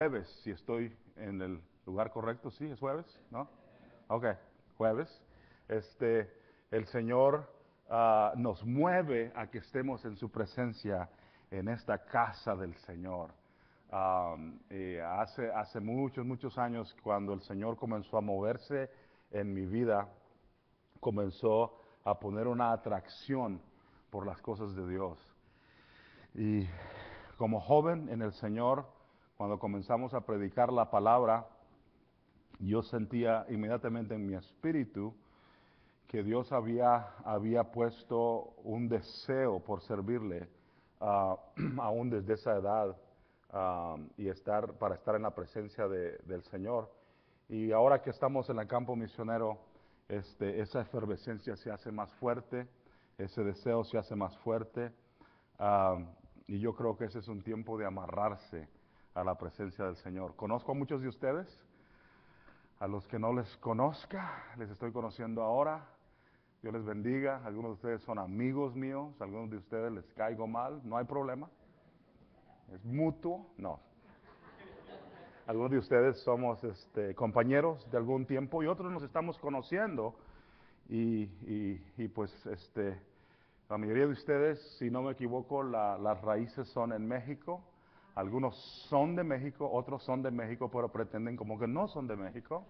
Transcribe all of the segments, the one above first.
Jueves, si estoy en el lugar correcto, sí, es jueves, ¿no? Ok, jueves. Este, el Señor nos mueve a que estemos en su presencia en esta casa del Señor. Hace muchos años, cuando el Señor comenzó a moverse en mi vida, comenzó a poner una atracción por las cosas de Dios. Y como joven en el Señor, cuando comenzamos a predicar la palabra, yo sentía inmediatamente en mi espíritu que Dios había puesto un deseo por servirle, aún desde esa edad, para estar en la presencia del Señor. Y ahora que estamos en el campo misionero, esa efervescencia se hace más fuerte, ese deseo se hace más fuerte. Ah, y yo creo que ese es un tiempo de amarrarse a la presencia del Señor. Conozco a muchos de ustedes, a los que no les conozca, les estoy conociendo ahora. Dios les bendiga. Algunos de ustedes son amigos míos, algunos de ustedes les caigo mal, no hay problema. Es mutuo, no. Algunos de ustedes somos compañeros de algún tiempo y otros nos estamos conociendo. Pues la mayoría de ustedes, si no me equivoco, las raíces son en México. Algunos son de México, otros son de México, pero pretenden como que no son de México.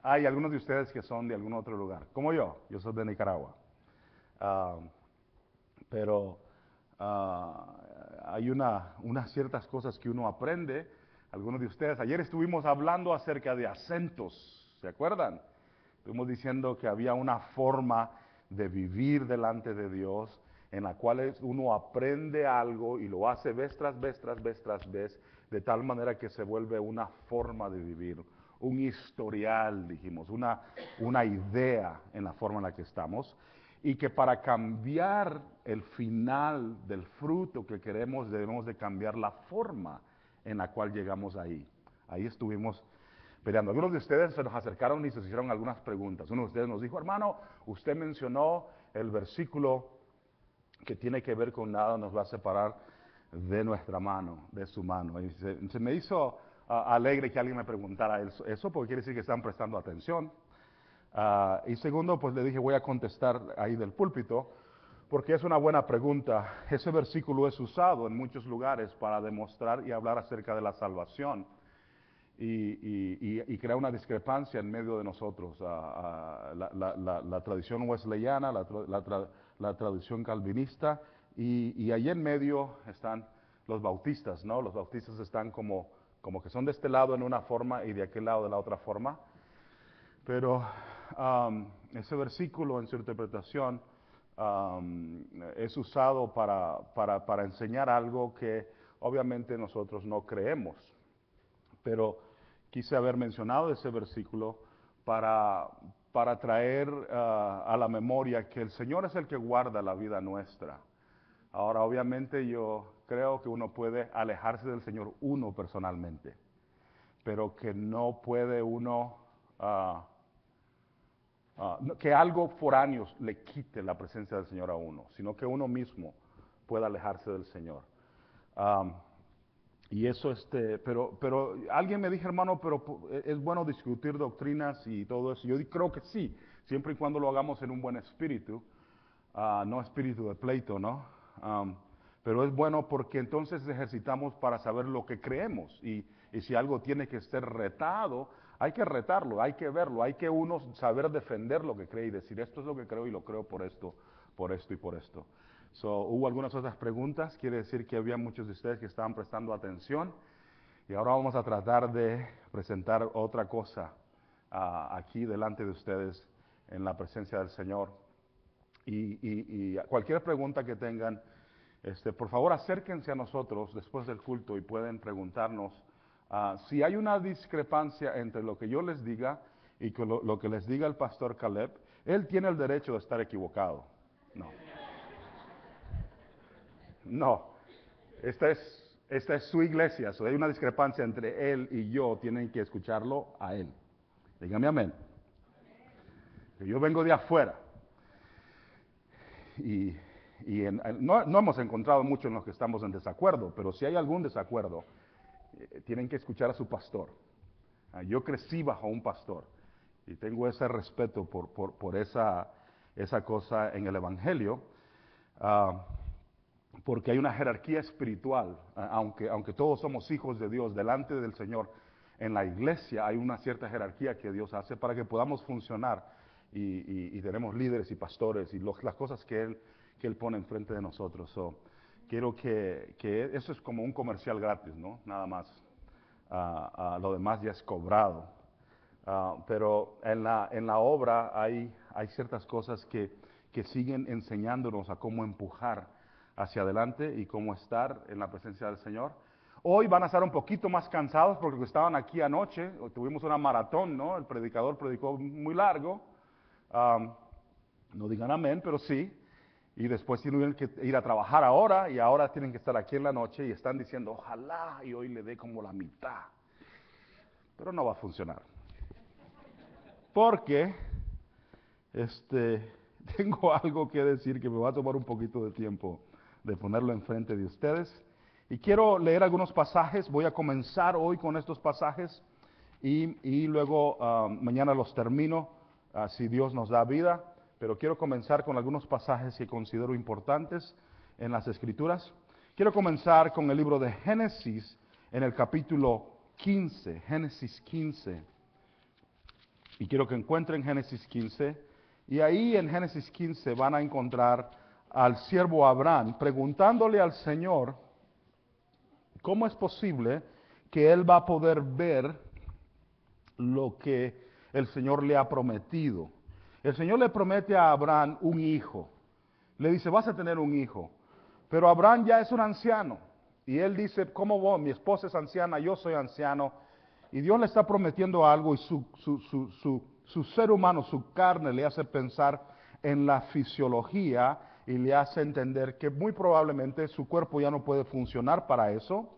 Hay algunos de ustedes que son de algún otro lugar, como yo soy de Nicaragua. Ah, pero hay unas ciertas cosas que uno aprende. Algunos de ustedes, ayer estuvimos hablando acerca de acentos, ¿se acuerdan? Estuvimos diciendo que había una forma de vivir delante de Dios en la cual uno aprende algo y lo hace vez tras vez, tras vez, tras vez, de tal manera que se vuelve una forma de vivir, un historial, dijimos, una idea en la forma en la que estamos, y que para cambiar el final del fruto que queremos debemos de cambiar la forma en la cual llegamos ahí. Ahí estuvimos peleando. Algunos de ustedes se nos acercaron y se hicieron algunas preguntas. Uno de ustedes nos dijo: hermano, usted mencionó el versículo que tiene que ver con nada nos va a separar de nuestra mano, de su mano. Y se me hizo alegre que alguien me preguntara eso, porque quiere decir que están prestando atención. Y segundo, pues le dije, voy a contestar ahí del púlpito, porque es una buena pregunta. Ese versículo es usado en muchos lugares para demostrar y hablar acerca de la salvación. Y crea una discrepancia en medio de nosotros. La tradición wesleyana, la tradición calvinista, y allí en medio están los bautistas, ¿no? Los bautistas están como que son de este lado en una forma y de aquel lado de la otra forma. Pero ese versículo en su interpretación es usado para enseñar algo que obviamente nosotros no creemos. Pero quise haber mencionado ese versículo para traer a la memoria que el Señor es el que guarda la vida nuestra. Ahora, obviamente yo creo que uno puede alejarse del Señor uno personalmente, pero que no puede uno, que algo foráneo le quite la presencia del Señor a uno, sino que uno mismo pueda alejarse del Señor. Y eso, pero alguien me dijo, hermano, pero es bueno discutir doctrinas y todo eso. Yo creo que sí, siempre y cuando lo hagamos en un buen espíritu, no espíritu de pleito, ¿no? Pero es bueno porque entonces ejercitamos para saber lo que creemos. Y si algo tiene que ser retado, hay que retarlo, hay que verlo, hay que uno saber defender lo que cree y decir, esto es lo que creo y lo creo por esto y por esto. Hubo algunas otras preguntas, quiere decir que había muchos de ustedes que estaban prestando atención. Y ahora vamos a tratar de presentar otra cosa aquí delante de ustedes en la presencia del Señor. Y cualquier pregunta que tengan, por favor acérquense a nosotros después del culto y pueden preguntarnos si hay una discrepancia entre lo que yo les diga y lo que les diga el pastor Caleb. Él tiene el derecho de estar equivocado. No. No, esta es su iglesia, hay una discrepancia entre él y yo, tienen que escucharlo a él. Dígame amén. Que yo vengo de afuera y no hemos encontrado mucho en los que estamos en desacuerdo, pero si hay algún desacuerdo tienen que escuchar a su pastor. Yo crecí bajo un pastor y tengo ese respeto por esa cosa en el Evangelio, porque hay una jerarquía espiritual, aunque todos somos hijos de Dios delante del Señor. En la iglesia hay una cierta jerarquía que Dios hace para que podamos funcionar y tenemos líderes y pastores y las cosas que Él pone enfrente de nosotros. Quiero que eso es como un comercial gratis, ¿no? Nada más. Lo demás ya es cobrado. Pero en la obra hay ciertas cosas que siguen enseñándonos a cómo empujar hacia adelante y cómo estar en la presencia del Señor. Hoy van a estar un poquito más cansados porque estaban aquí anoche, tuvimos una maratón, ¿no? El predicador predicó muy largo, no digan amén, pero sí, y después tienen que ir a trabajar ahora y ahora tienen que estar aquí en la noche y están diciendo, ojalá y hoy le dé como la mitad, pero no va a funcionar, porque tengo algo que decir que me va a tomar un poquito de tiempo de ponerlo enfrente de ustedes. Y quiero leer algunos pasajes, voy a comenzar hoy con estos pasajes y luego mañana los termino, si Dios nos da vida, pero quiero comenzar con algunos pasajes que considero importantes en las Escrituras. Quiero comenzar con el libro de Génesis en el capítulo 15, Génesis 15. Y quiero que encuentren Génesis 15, y ahí en Génesis 15 van a encontrar al siervo Abraham preguntándole al Señor, ¿cómo es posible que él va a poder ver lo que el Señor le ha prometido? El Señor le promete a Abraham un hijo. Le dice, vas a tener un hijo. Pero Abraham ya es un anciano. Y él dice, ¿cómo voy? Mi esposa es anciana, yo soy anciano. Y Dios le está prometiendo algo y su ser humano, su carne, le hace pensar en la fisiología y le hace entender que muy probablemente su cuerpo ya no puede funcionar para eso.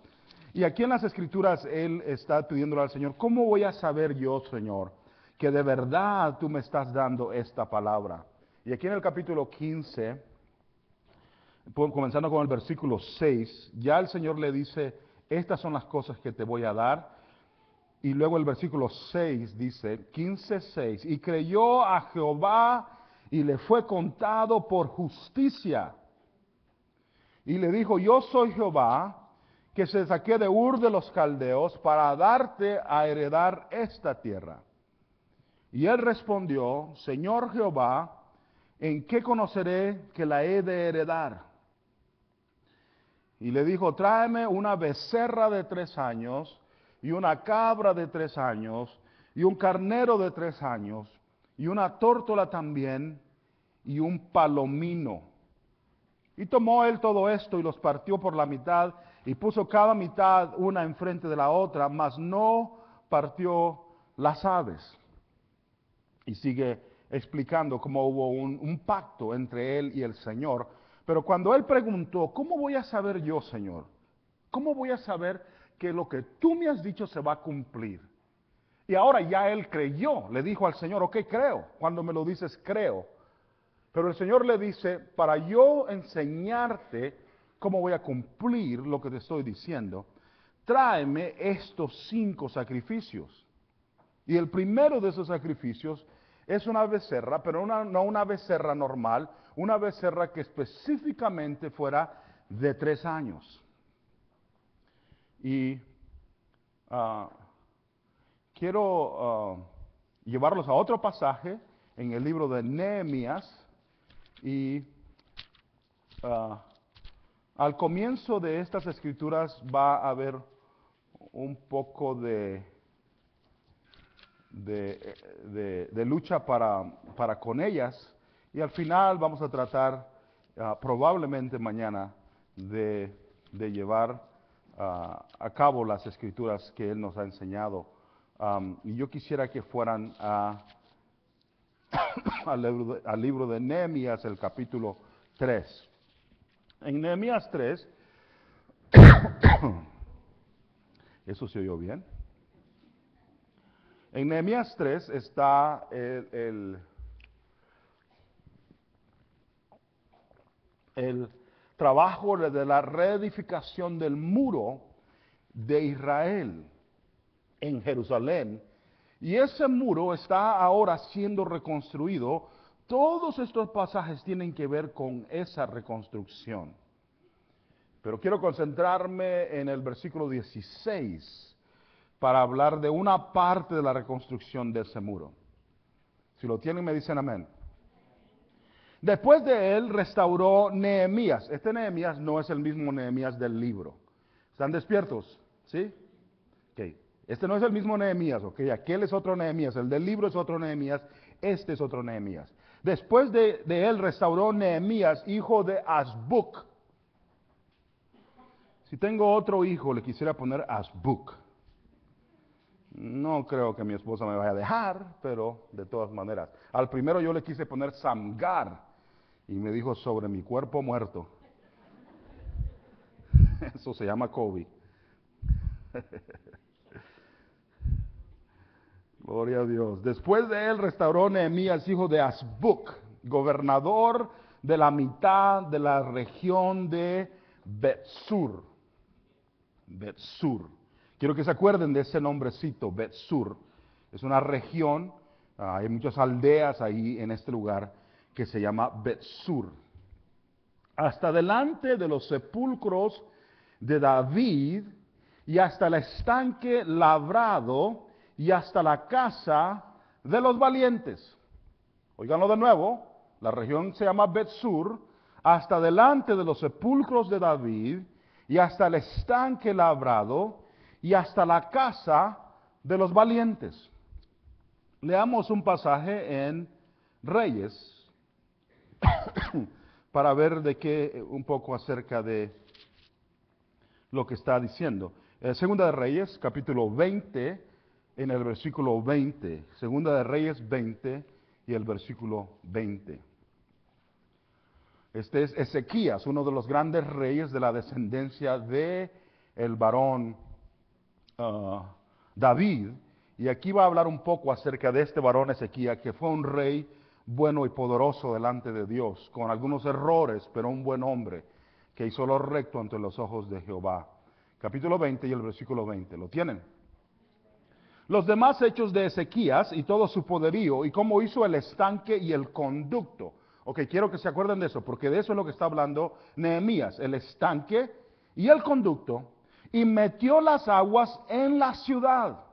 Y aquí en las Escrituras él está pidiéndole al Señor, ¿cómo voy a saber yo, Señor, que de verdad tú me estás dando esta palabra? Y aquí en el capítulo 15, comenzando con el versículo 6, ya el Señor le dice, estas son las cosas que te voy a dar. Y luego el versículo 6 dice, 15:6, y creyó a Jehová y le fue contado por justicia. Y le dijo, yo soy Jehová, que se saqué de Ur de los Caldeos para darte a heredar esta tierra. Y él respondió, Señor Jehová, ¿en qué conoceré que la he de heredar? Y le dijo, tráeme una becerra de 3 años, y una cabra de 3 años, y un carnero de 3 años, y una tórtola también, y un palomino. Y tomó él todo esto y los partió por la mitad, y puso cada mitad una enfrente de la otra, mas no partió las aves. Y sigue explicando cómo hubo un pacto entre él y el Señor. Pero cuando él preguntó, ¿cómo voy a saber yo, Señor? ¿Cómo voy a saber que lo que tú me has dicho se va a cumplir? Y ahora ya él creyó, le dijo al Señor, ok, creo. Cuando me lo dices, creo. Pero el Señor le dice, para yo enseñarte cómo voy a cumplir lo que te estoy diciendo, tráeme estos 5 sacrificios. Y el primero de esos sacrificios es una becerra, pero no una becerra normal, una becerra que específicamente fuera de 3 años. Y quiero llevarlos a otro pasaje en el libro de Nehemías. Y al comienzo de estas escrituras va a haber un poco de lucha para con ellas, y al final vamos a tratar probablemente mañana de llevar a cabo las escrituras que Él nos ha enseñado. Y yo quisiera que fueran al libro de Nehemías, el capítulo 3. En Nehemías 3, ¿eso se oyó bien? En Nehemías 3 está el trabajo de la reedificación del muro de Israel en Jerusalén. Y ese muro está ahora siendo reconstruido. Todos estos pasajes tienen que ver con esa reconstrucción. Pero quiero concentrarme en el versículo 16 para hablar de una parte de la reconstrucción de ese muro. Si lo tienen, me dicen amén. Después de él restauró Nehemías. Este Nehemías no es el mismo Nehemías del libro. ¿Están despiertos? ¿Sí? Ok. Este no es el mismo Nehemías, ok. Aquel es otro Nehemías. El del libro es otro Nehemías. Este es otro Nehemías. Después de él restauró Nehemías, hijo de Azbuc. Si tengo otro hijo, le quisiera poner Azbuc. No creo que mi esposa me vaya a dejar, pero de todas maneras. Al primero yo le quise poner Samgar y me dijo sobre mi cuerpo muerto. Eso se llama Kobe. Gloria a Dios. Después de él restauró Nehemías, hijo de Azbuc, gobernador de la mitad de la región de Betsur. Betsur. Quiero que se acuerden de ese nombrecito, Betsur. Es una región, hay muchas aldeas ahí en este lugar que se llama Betsur. Hasta delante de los sepulcros de David y hasta el estanque labrado y hasta la casa de los valientes. Óiganlo de nuevo, la región se llama Betsur, hasta delante de los sepulcros de David y hasta el estanque labrado y hasta la casa de los valientes. Leamos un pasaje en Reyes para ver de qué un poco acerca de lo que está diciendo. Segunda de Reyes, capítulo 20, en el versículo 20. Segunda de Reyes 20 y el versículo 20. Este es Ezequías, uno de los grandes reyes de la descendencia de el varón David. Y aquí va a hablar un poco acerca de este varón Ezequías, que fue un rey bueno y poderoso delante de Dios, con algunos errores, pero un buen hombre, que hizo lo recto ante los ojos de Jehová. Capítulo 20 y el versículo 20. ¿Lo tienen? Los demás hechos de Ezequías y todo su poderío y cómo hizo el estanque y el conducto. Ok, quiero que se acuerden de eso, porque de eso es lo que está hablando Nehemías, el estanque y el conducto, y metió las aguas en la ciudad.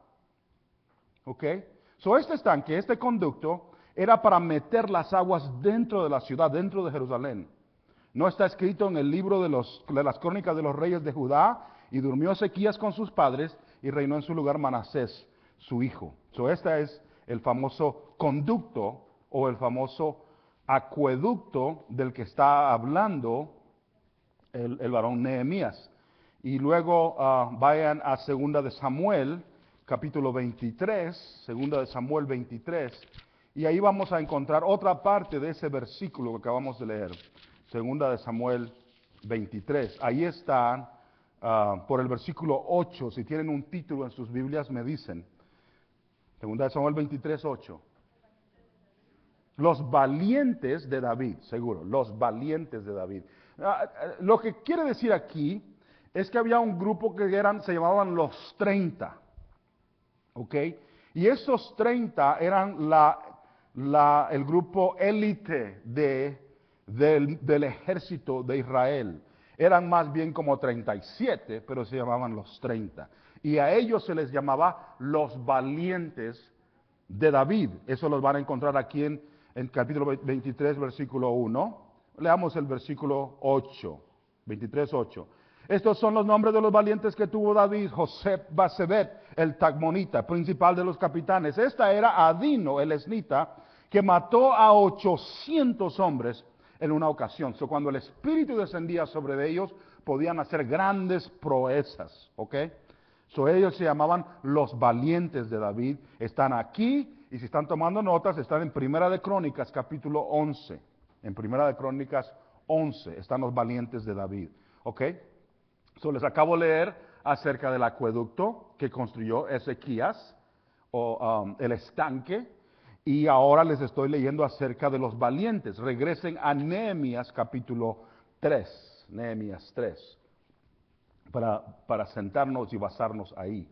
Ok, este estanque, este conducto, era para meter las aguas dentro de la ciudad, dentro de Jerusalén. No está escrito en el libro de las crónicas de los reyes de Judá, y durmió Ezequías con sus padres, y reinó en su lugar Manasés, su hijo. Este es el famoso conducto, o el famoso acueducto del que está hablando el varón Nehemías. Y luego vayan a Segunda de Samuel, capítulo 23, Segunda de Samuel 23, y ahí vamos a encontrar otra parte de ese versículo que acabamos de leer. Segunda de Samuel 23. Ahí está, por el versículo 8, si tienen un título en sus Biblias me dicen. Segunda de Samuel 23, 8. Los valientes de David, seguro, los valientes de David. Lo que quiere decir aquí es que había un grupo que se llamaban los 30. ¿Ok? Y esos 30 eran el grupo élite del ejército de Israel. Eran más bien como 37, pero se llamaban los 30. Y a ellos se les llamaba los valientes de David. Eso los van a encontrar aquí en capítulo 23, versículo 1. Leamos el versículo 8, 23, 8. Estos son los nombres de los valientes que tuvo David: José Basebet, el tagmonita, principal de los capitanes. Esta era Adino, el esnita, que mató a 800 hombres en una ocasión. Cuando el Espíritu descendía sobre ellos, podían hacer grandes proezas. ¿Ok? Ellos se llamaban los valientes de David. Están aquí, y si están tomando notas, están en Primera de Crónicas, capítulo 11. En Primera de Crónicas 11 están los valientes de David. ¿Ok? Les acabo de leer acerca del acueducto que construyó Ezequías, o el estanque, y ahora les estoy leyendo acerca de los valientes. Regresen a Nehemías capítulo 3, Nehemías 3. para sentarnos y basarnos ahí.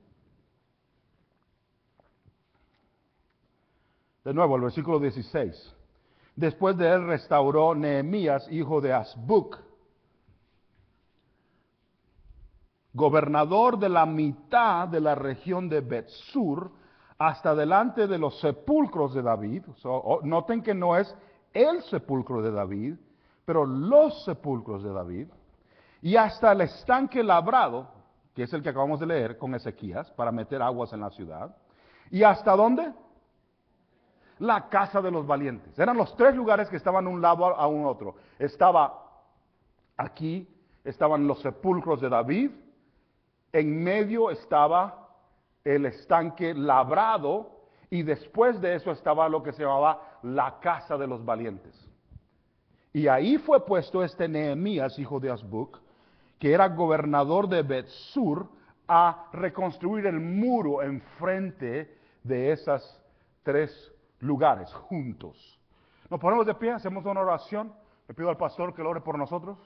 De nuevo, el versículo 16. Después de él restauró Nehemías, hijo de Azbuc, gobernador de la mitad de la región de Bet-Sur, hasta delante de los sepulcros de David. Noten que no es el sepulcro de David, pero los sepulcros de David. Y hasta el estanque labrado, que es el que acabamos de leer con Ezequías, para meter aguas en la ciudad. ¿Y hasta dónde? La casa de los valientes. Eran los tres lugares que estaban un lado a un otro. Estaba aquí, estaban los sepulcros de David. En medio estaba el estanque labrado y después de eso estaba lo que se llamaba la casa de los valientes. Y ahí fue puesto este Nehemías, hijo de Azbuc, que era gobernador de Bet-Sur, a reconstruir el muro enfrente de esas tres lugares juntos. Nos ponemos de pie, hacemos una oración. Le pido al pastor que lo ore por nosotros.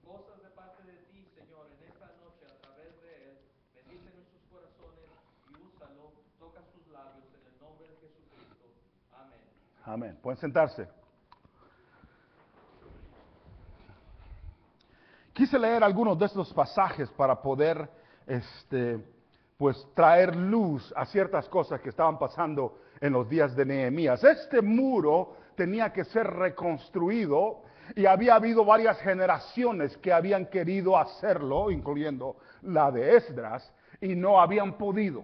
Cosas de parte de ti, Señor, en esta noche a través de él. Bendice nuestros corazones y úsalo, toca sus labios en el nombre de Jesucristo. Amén. Amén. Pueden sentarse. Quise leer algunos de estos pasajes para poder pues traer luz a ciertas cosas que estaban pasando en los días de Nehemías. Este muro tenía que ser reconstruido y había habido varias generaciones que habían querido hacerlo, incluyendo la de Esdras, y no habían podido.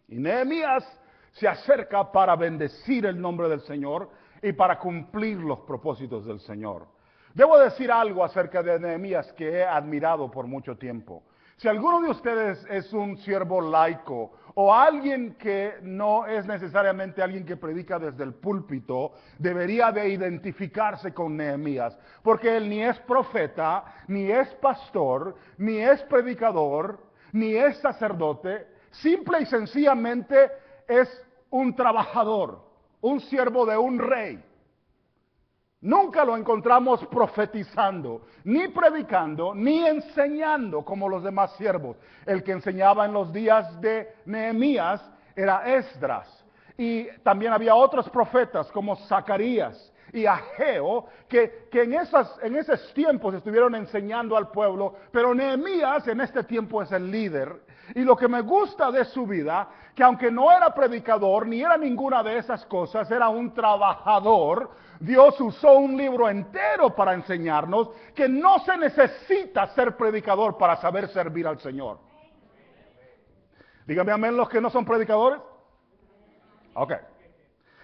Y Nehemías se acerca para bendecir el nombre del Señor y para cumplir los propósitos del Señor. Debo decir algo acerca de Nehemías que he admirado por mucho tiempo. Si alguno de ustedes es un siervo laico o alguien que no es necesariamente alguien que predica desde el púlpito, debería de identificarse con Nehemías, porque él ni es profeta, ni es pastor, ni es predicador, ni es sacerdote, simple y sencillamente es un trabajador, un siervo de un rey. Nunca lo encontramos profetizando, ni predicando, ni enseñando como los demás siervos. El que enseñaba en los días de Nehemías era Esdras. Y también había otros profetas como Zacarías y Ageo que en esos tiempos estuvieron enseñando al pueblo. Pero Nehemías en este tiempo es el líder. Y lo que me gusta de su vida, que aunque no era predicador ni era ninguna de esas cosas, era un trabajador. Dios usó un libro entero para enseñarnos que no se necesita ser predicador para saber servir al Señor. Díganme amén los que no son predicadores. Ok.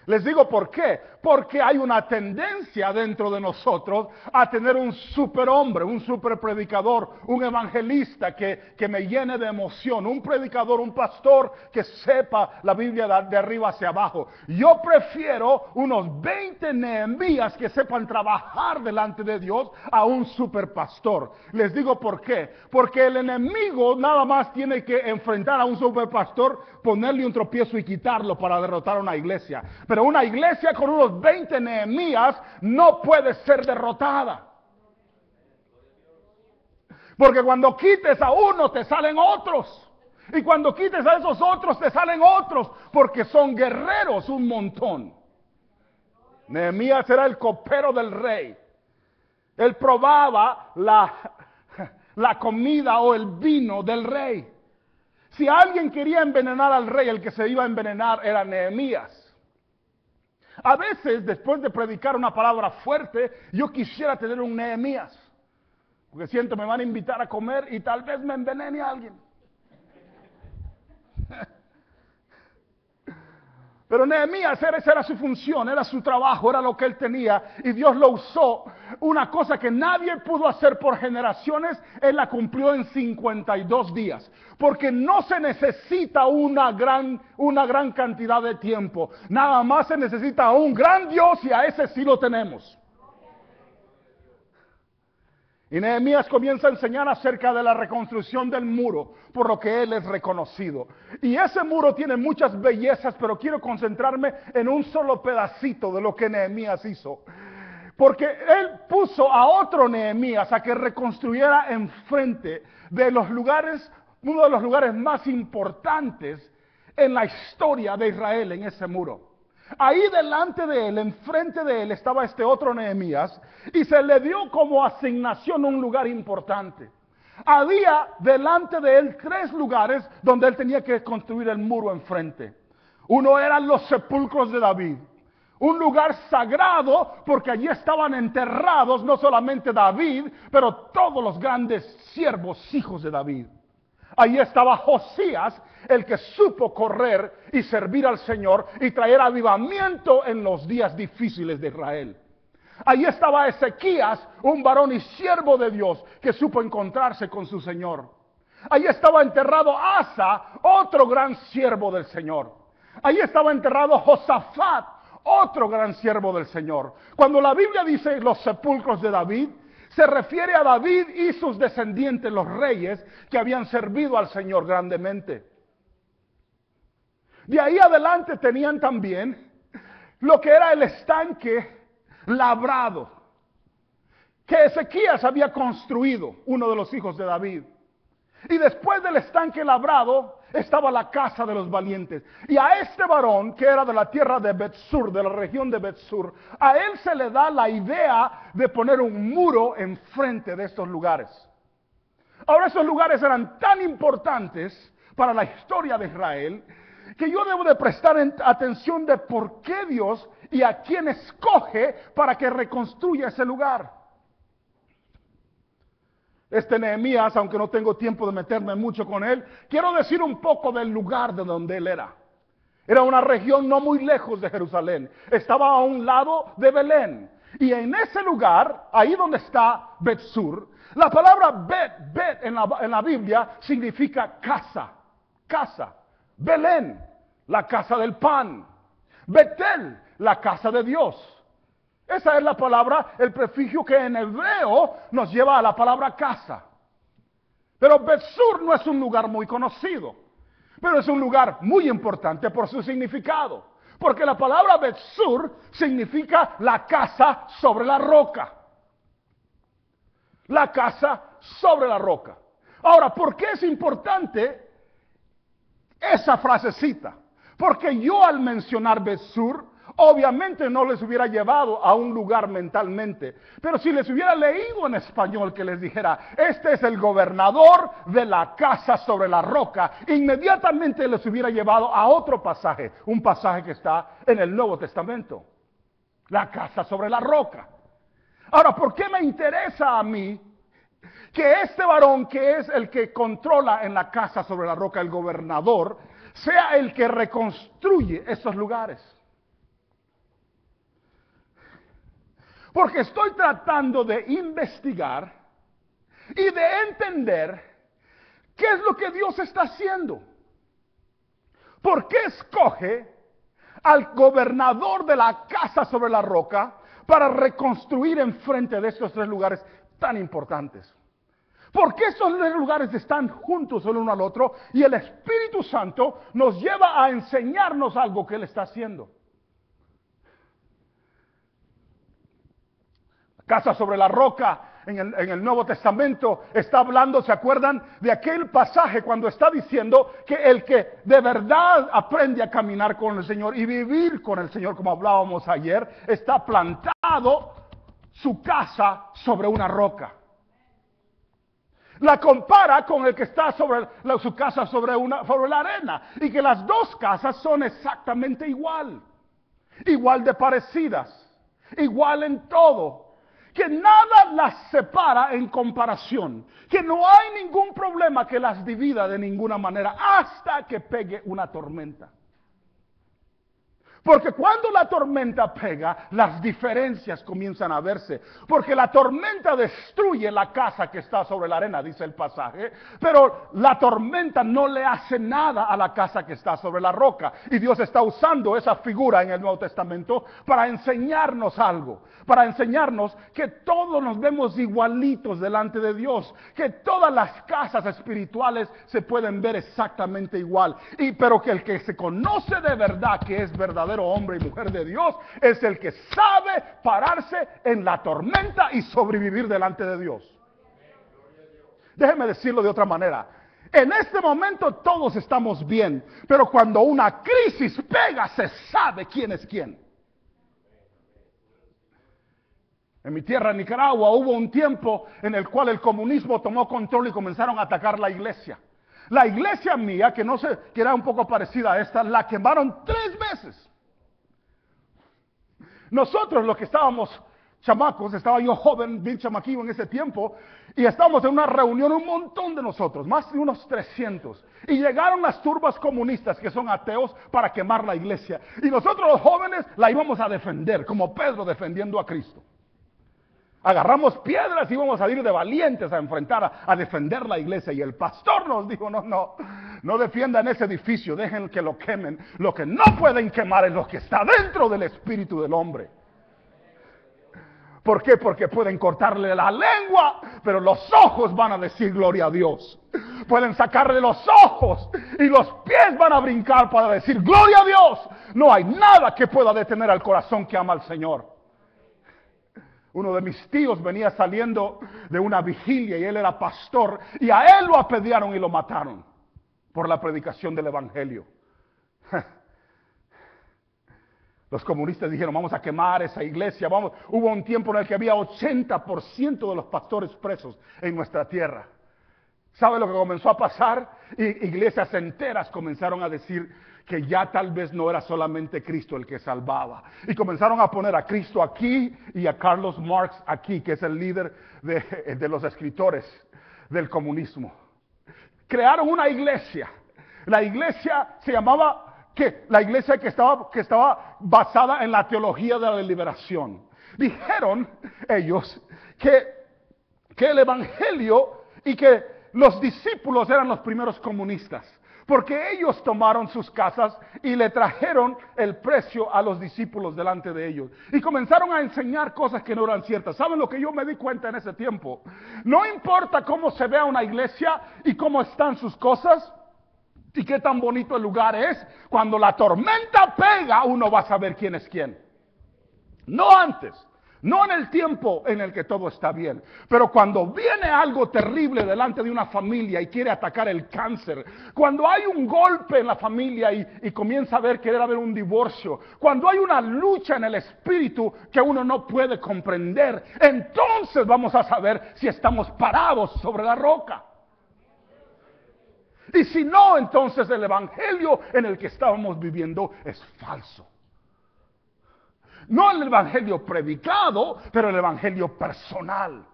Les digo por qué. Porque hay una tendencia dentro de nosotros a tener un superhombre, un superpredicador, un evangelista que me llene de emoción, un predicador, un pastor que sepa la Biblia de arriba hacia abajo. Yo prefiero unos 20 Nehemías que sepan trabajar delante de Dios a un superpastor. Les digo por qué. Porque el enemigo nada más tiene que enfrentar a un superpastor, ponerle un tropiezo y quitarlo para derrotar a una iglesia. Pero una iglesia con unos 20 Nehemías no puede ser derrotada. Porque cuando quites a uno te salen otros. Y cuando quites a esos otros te salen otros. Porque son guerreros un montón. Nehemías era el copero del rey. Él probaba la comida o el vino del rey. Si alguien quería envenenar al rey, el que se iba a envenenar era Nehemías. A veces, después de predicar una palabra fuerte, yo quisiera tener un Nehemías. Porque siento, me van a invitar a comer y tal vez me envenene a alguien. Pero Nehemías, esa era su función, era su trabajo, era lo que él tenía. Y Dios lo usó. Una cosa que nadie pudo hacer por generaciones, él la cumplió en 52 días. Porque no se necesita una gran cantidad de tiempo. Nada más se necesita un gran Dios y a ese sí lo tenemos. Y Nehemías comienza a enseñar acerca de la reconstrucción del muro, por lo que él es reconocido. Y ese muro tiene muchas bellezas, pero quiero concentrarme en un solo pedacito de lo que Nehemías hizo. Porque él puso a otro Nehemías a que reconstruyera enfrente de los lugares, uno de los lugares más importantes en la historia de Israel, en ese muro. Ahí delante de él, enfrente de él, estaba este otro Nehemías y se le dio como asignación un lugar importante. Había delante de él 3 lugares donde él tenía que construir el muro enfrente. Uno eran los sepulcros de David, un lugar sagrado porque allí estaban enterrados no solamente David, pero todos los grandes siervos, hijos de David. Ahí estaba Josías, el que supo correr y servir al Señor y traer avivamiento en los días difíciles de Israel. Ahí estaba Ezequías, un varón y siervo de Dios que supo encontrarse con su Señor. Ahí estaba enterrado Asa, otro gran siervo del Señor. Ahí estaba enterrado Josafat, otro gran siervo del Señor. Cuando la Biblia dice los sepulcros de David, se refiere a David y sus descendientes, los reyes, que habían servido al Señor grandemente. De ahí adelante tenían también lo que era el estanque labrado, que Ezequías había construido, uno de los hijos de David. Y después del estanque labrado estaba la casa de los valientes. Y a este varón, que era de la tierra de Bet-Sur, de la región de Bet-Sur, a él se le da la idea de poner un muro enfrente de estos lugares. Ahora, esos lugares eran tan importantes para la historia de Israel, que yo debo de prestar atención de por qué Dios y a quién escoge para que reconstruya ese lugar. Este Nehemías, aunque no tengo tiempo de meterme mucho con él, quiero decir un poco del lugar de donde él era. Era una región no muy lejos de Jerusalén. Estaba a un lado de Belén. Y en ese lugar, ahí donde está Bet-Sur, la palabra Bet en la Biblia significa casa, casa. Belén, la casa del pan. Betel, la casa de Dios. Esa es la palabra, el prefijo que en hebreo nos lleva a la palabra casa. Pero Bet-Sur no es un lugar muy conocido, pero es un lugar muy importante por su significado. Porque la palabra Bet-Sur significa la casa sobre la roca. La casa sobre la roca. Ahora, ¿por qué es importante esa frasecita? Porque yo al mencionar Bet-Sur, obviamente no les hubiera llevado a un lugar mentalmente, pero si les hubiera leído en español que les dijera, este es el gobernador de la casa sobre la roca, inmediatamente les hubiera llevado a otro pasaje, un pasaje que está en el Nuevo Testamento, la casa sobre la roca. Ahora, ¿por qué me interesa a mí que este varón, que es el que controla en la casa sobre la roca, el gobernador, sea el que reconstruye estos lugares? Porque estoy tratando de investigar y de entender qué es lo que Dios está haciendo. ¿Por qué escoge al gobernador de la casa sobre la roca para reconstruir enfrente de estos 3 lugares tan importantes? ¿Por qué estos 3 lugares están juntos el uno al otro y el Espíritu Santo nos lleva a enseñarnos algo que Él está haciendo? Casa sobre la roca, en el Nuevo Testamento, está hablando, ¿se acuerdan? De aquel pasaje cuando está diciendo que el que de verdad aprende a caminar con el Señor y vivir con el Señor, como hablábamos ayer, está plantado su casa sobre una roca. La compara con el que está sobre su casa sobre la arena, y que las 2 casas son exactamente igual de parecidas, igual en todo. Que nada las separa en comparación, que no hay ningún problema que las divida de ninguna manera hasta que pegue una tormenta. Porque cuando la tormenta pega, las diferencias comienzan a verse. Porque la tormenta destruye la casa que está sobre la arena, dice el pasaje. Pero la tormenta no le hace nada a la casa que está sobre la roca. Y Dios está usando esa figura en el Nuevo Testamento para enseñarnos algo. Para enseñarnos que todos nos vemos igualitos delante de Dios. Que todas las casas espirituales se pueden ver exactamente igual. Pero que el que se conoce de verdad, que es verdadero hombre y mujer de Dios, es el que sabe pararse en la tormenta y sobrevivir delante de Dios. Déjeme decirlo de otra manera. En este momento todos estamos bien, pero cuando una crisis pega, se sabe quién es quién. En mi tierra, en Nicaragua, hubo un tiempo en el cual el comunismo tomó control y comenzaron a atacar la iglesia. La iglesia mía, que era un poco parecida a esta, la quemaron 3 veces. Nosotros, los que estábamos chamacos, estaba yo joven, bien chamaquillo en ese tiempo, y estábamos en una reunión, un montón de nosotros, más de unos 300. Y llegaron las turbas comunistas, que son ateos, para quemar la iglesia. Y nosotros los jóvenes la íbamos a defender, como Pedro defendiendo a Cristo. Agarramos piedras y íbamos a ir de valientes a enfrentar, a defender la iglesia. Y el pastor nos dijo, no defiendan ese edificio, dejen que lo quemen. Lo que no pueden quemar es lo que está dentro del espíritu del hombre. ¿Por qué? Porque pueden cortarle la lengua, pero los ojos van a decir gloria a Dios. Pueden sacarle los ojos y los pies van a brincar para decir gloria a Dios. No hay nada que pueda detener al corazón que ama al Señor. Uno de mis tíos venía saliendo de una vigilia y él era pastor, y a él lo apedrearon y lo mataron por la predicación del evangelio. Los comunistas dijeron, vamos a quemar esa iglesia. Hubo un tiempo en el que había 80% de los pastores presos en nuestra tierra. ¿Sabe lo que comenzó a pasar? Iglesias enteras comenzaron a decir que ya tal vez no era solamente Cristo el que salvaba. Y comenzaron a poner a Cristo aquí y a Carlos Marx aquí, que es el líder de los escritores del comunismo. Crearon una iglesia. La iglesia se llamaba, la iglesia que estaba basada en la teología de la liberación. Dijeron ellos que el evangelio y que los discípulos eran los primeros comunistas, porque ellos tomaron sus casas y le trajeron el precio a los discípulos delante de ellos. Y comenzaron a enseñar cosas que no eran ciertas. ¿Saben lo que yo me di cuenta en ese tiempo? No importa cómo se vea una iglesia y cómo están sus cosas y qué tan bonito el lugar es. Cuando la tormenta pega, uno va a saber quién es quién. No antes. No en el tiempo en el que todo está bien, pero cuando viene algo terrible delante de una familia y quiere atacar el cáncer, cuando hay un golpe en la familia y comienza a querer haber un divorcio, cuando hay una lucha en el espíritu que uno no puede comprender, entonces vamos a saber si estamos parados sobre la roca. Y si no, entonces el evangelio en el que estábamos viviendo es falso. No el evangelio predicado, pero el evangelio personal.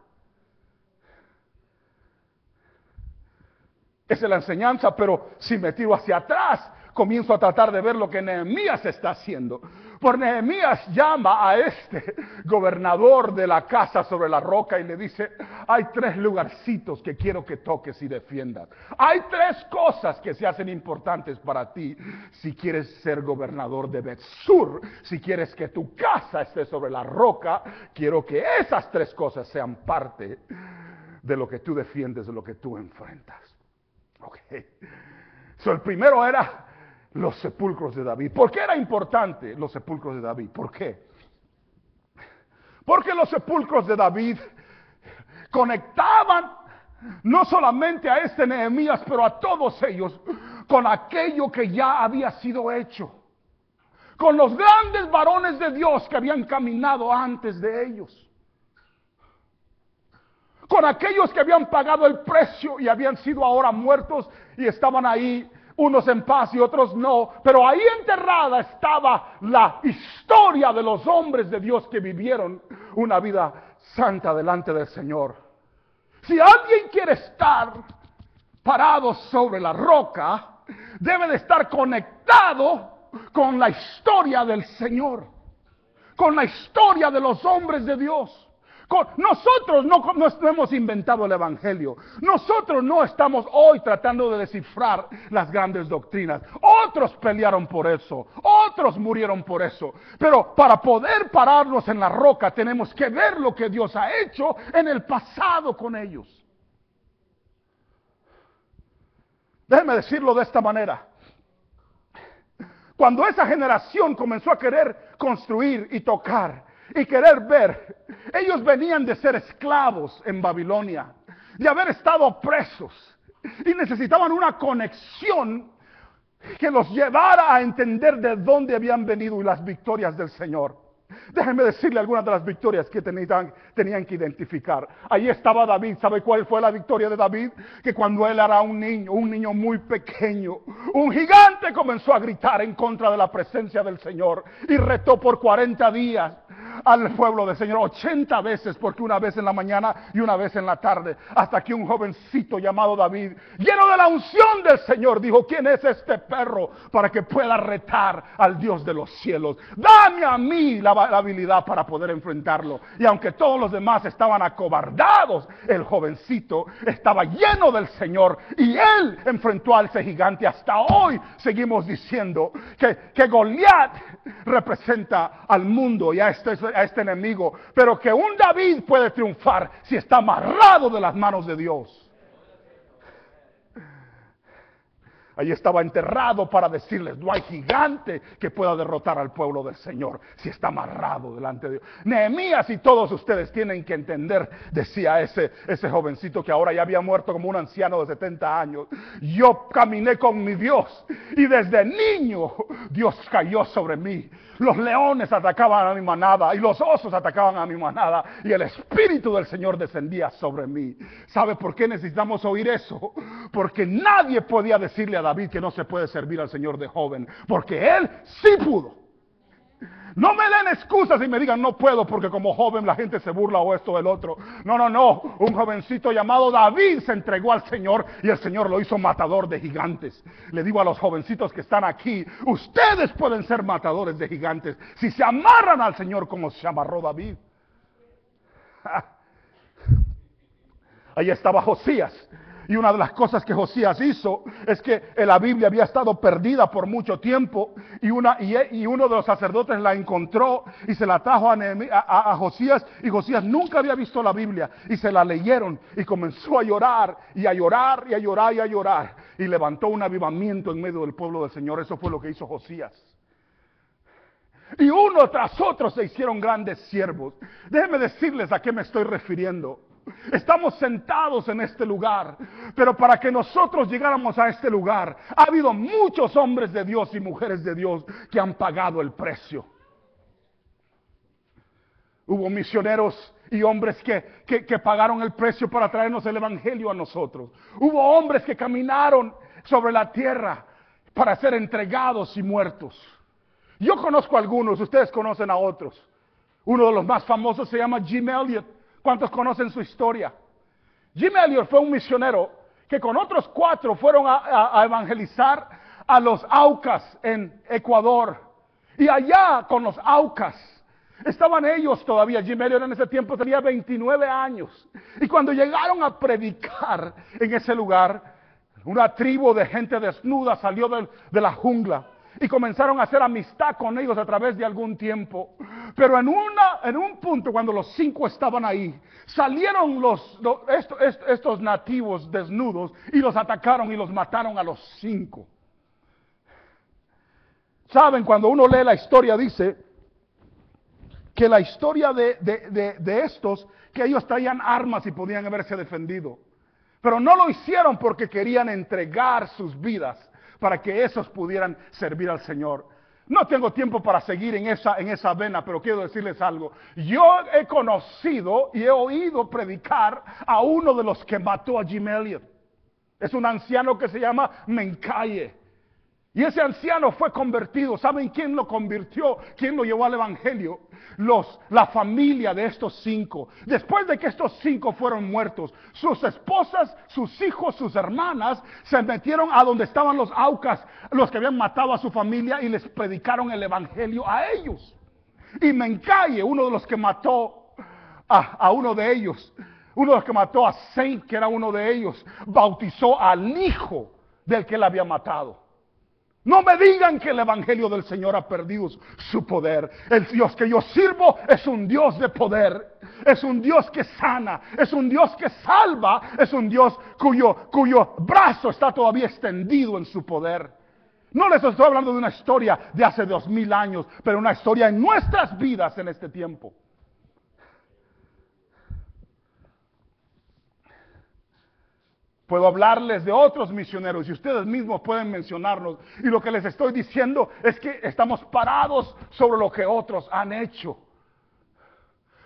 Esa es la enseñanza, pero si me tiro hacia atrás, comienzo a tratar de ver lo que Nehemías está haciendo. Por Nehemías llama a este gobernador de la casa sobre la roca y le dice, hay 3 lugarcitos que quiero que toques y defiendas. Hay 3 cosas que se hacen importantes para ti si quieres ser gobernador de Bet-Sur. Si quieres que tu casa esté sobre la roca, quiero que esas 3 cosas sean parte de lo que tú defiendes, de lo que tú enfrentas. El primero era los sepulcros de David. ¿Por qué era importante los sepulcros de David? ¿Por qué? Porque los sepulcros de David conectaban no solamente a este Nehemías, pero a todos ellos con aquello que ya había sido hecho, con los grandes varones de Dios que habían caminado antes de ellos, con aquellos que habían pagado el precio y habían sido ahora muertos y estaban ahí, unos en paz y otros no, pero ahí enterrada estaba la historia de los hombres de Dios que vivieron una vida santa delante del Señor. Si alguien quiere estar parado sobre la roca, debe de estar conectado con la historia del Señor, con la historia de los hombres de Dios. Nosotros no hemos inventado el Evangelio. Nosotros no estamos hoy tratando de descifrar las grandes doctrinas. Otros pelearon por eso. Otros murieron por eso. Pero para poder pararnos en la roca tenemos que ver lo que Dios ha hecho en el pasado con ellos. Déjenme decirlo de esta manera. Cuando esa generación comenzó a querer construir y tocar y querer ver, ellos venían de ser esclavos en Babilonia, de haber estado presos, y necesitaban una conexión que los llevara a entender de dónde habían venido y las victorias del Señor. Déjenme decirle algunas de las victorias que tenían que identificar. Ahí estaba David. ¿Sabe cuál fue la victoria de David? Que cuando él era un niño muy pequeño, un gigante comenzó a gritar en contra de la presencia del Señor y retó por 40 días al pueblo del Señor, 80 veces, porque una vez en la mañana y una vez en la tarde, hasta que un jovencito llamado David, lleno de la unción del Señor, dijo: ¿quién es este perro para que pueda retar al Dios de los cielos? Dame a mí la habilidad para poder enfrentarlo. Y aunque todos los demás estaban acobardados, el jovencito estaba lleno del Señor y él enfrentó a ese gigante. Hasta hoy seguimos diciendo que Goliat representa al mundo y a este enemigo, pero que un David puede triunfar si está amarrado de las manos de Dios. Allí estaba enterrado para decirles: no hay gigante que pueda derrotar al pueblo del Señor si está amarrado delante de Dios. Nehemías y todos ustedes tienen que entender, decía ese jovencito que ahora ya había muerto como un anciano de 70 años. Yo caminé con mi Dios y desde niño Dios cayó sobre mí. Los leones atacaban a mi manada y los osos atacaban a mi manada y el Espíritu del Señor descendía sobre mí. ¿Sabe por qué necesitamos oír eso? Porque nadie podía decirle a David que no se puede servir al Señor de joven, porque él sí pudo. No me den excusas y me digan: no puedo porque como joven la gente se burla o esto o el otro. No. Un jovencito llamado David se entregó al Señor y el Señor lo hizo matador de gigantes. Le digo a los jovencitos que están aquí: ustedes pueden ser matadores de gigantes si se amarran al Señor como se amarró David. Ahí estaba Josías. Y una de las cosas que Josías hizo es que la Biblia había estado perdida por mucho tiempo y uno de los sacerdotes la encontró y se la trajo a Josías, y Josías nunca había visto la Biblia y se la leyeron y comenzó a llorar y a llorar y a llorar y a llorar y levantó un avivamiento en medio del pueblo del Señor. Eso fue lo que hizo Josías. Y uno tras otro se hicieron grandes siervos. Déjenme decirles a qué me estoy refiriendo. Estamos sentados en este lugar, pero para que nosotros llegáramos a este lugar, ha habido muchos hombres de Dios y mujeres de Dios que han pagado el precio. Hubo misioneros y hombres que pagaron el precio para traernos el Evangelio a nosotros. Hubo hombres que caminaron sobre la tierra para ser entregados y muertos. Yo conozco a algunos, ustedes conocen a otros. Uno de los más famosos se llama Jim Elliot. ¿Cuántos conocen su historia? Jim Elliot fue un misionero que con otros 4 fueron a evangelizar a los Aucas en Ecuador. Y allá con los Aucas estaban ellos todavía. Jim Elliot en ese tiempo tenía 29 años. Y cuando llegaron a predicar en ese lugar, una tribu de gente desnuda salió de la jungla y comenzaron a hacer amistad con ellos a través de algún tiempo. Pero en un punto, cuando los 5 estaban ahí, salieron estos nativos desnudos y los atacaron y los mataron a los 5. Saben, cuando uno lee la historia, dice que la historia de estos, que ellos traían armas y podían haberse defendido, pero no lo hicieron porque querían entregar sus vidas para que esos pudieran servir al Señor. No tengo tiempo para seguir en esa vena, pero quiero decirles algo. Yo he conocido y he oído predicar a uno de los que mató a Jim Elliot. Es un anciano que se llama Mencaye. Y ese anciano fue convertido. ¿Saben quién lo convirtió? ¿Quién lo llevó al evangelio? La familia de estos 5. Después de que estos 5 fueron muertos, sus esposas, sus hijos, sus hermanas se metieron a donde estaban los aucas, los que habían matado a su familia, y les predicaron el evangelio a ellos. Y Mencaye, uno de los que mató a uno de ellos, uno de los que mató a Saint, que era uno de ellos, bautizó al hijo del que él había matado. No me digan que el evangelio del Señor ha perdido su poder. El Dios que yo sirvo es un Dios de poder. Es un Dios que sana. Es un Dios que salva. Es un Dios cuyo brazo está todavía extendido en su poder. No les estoy hablando de una historia de hace 2000 años, pero una historia en nuestras vidas en este tiempo. Puedo hablarles de otros misioneros y ustedes mismos pueden mencionarlos. Y lo que les estoy diciendo es que estamos parados sobre lo que otros han hecho.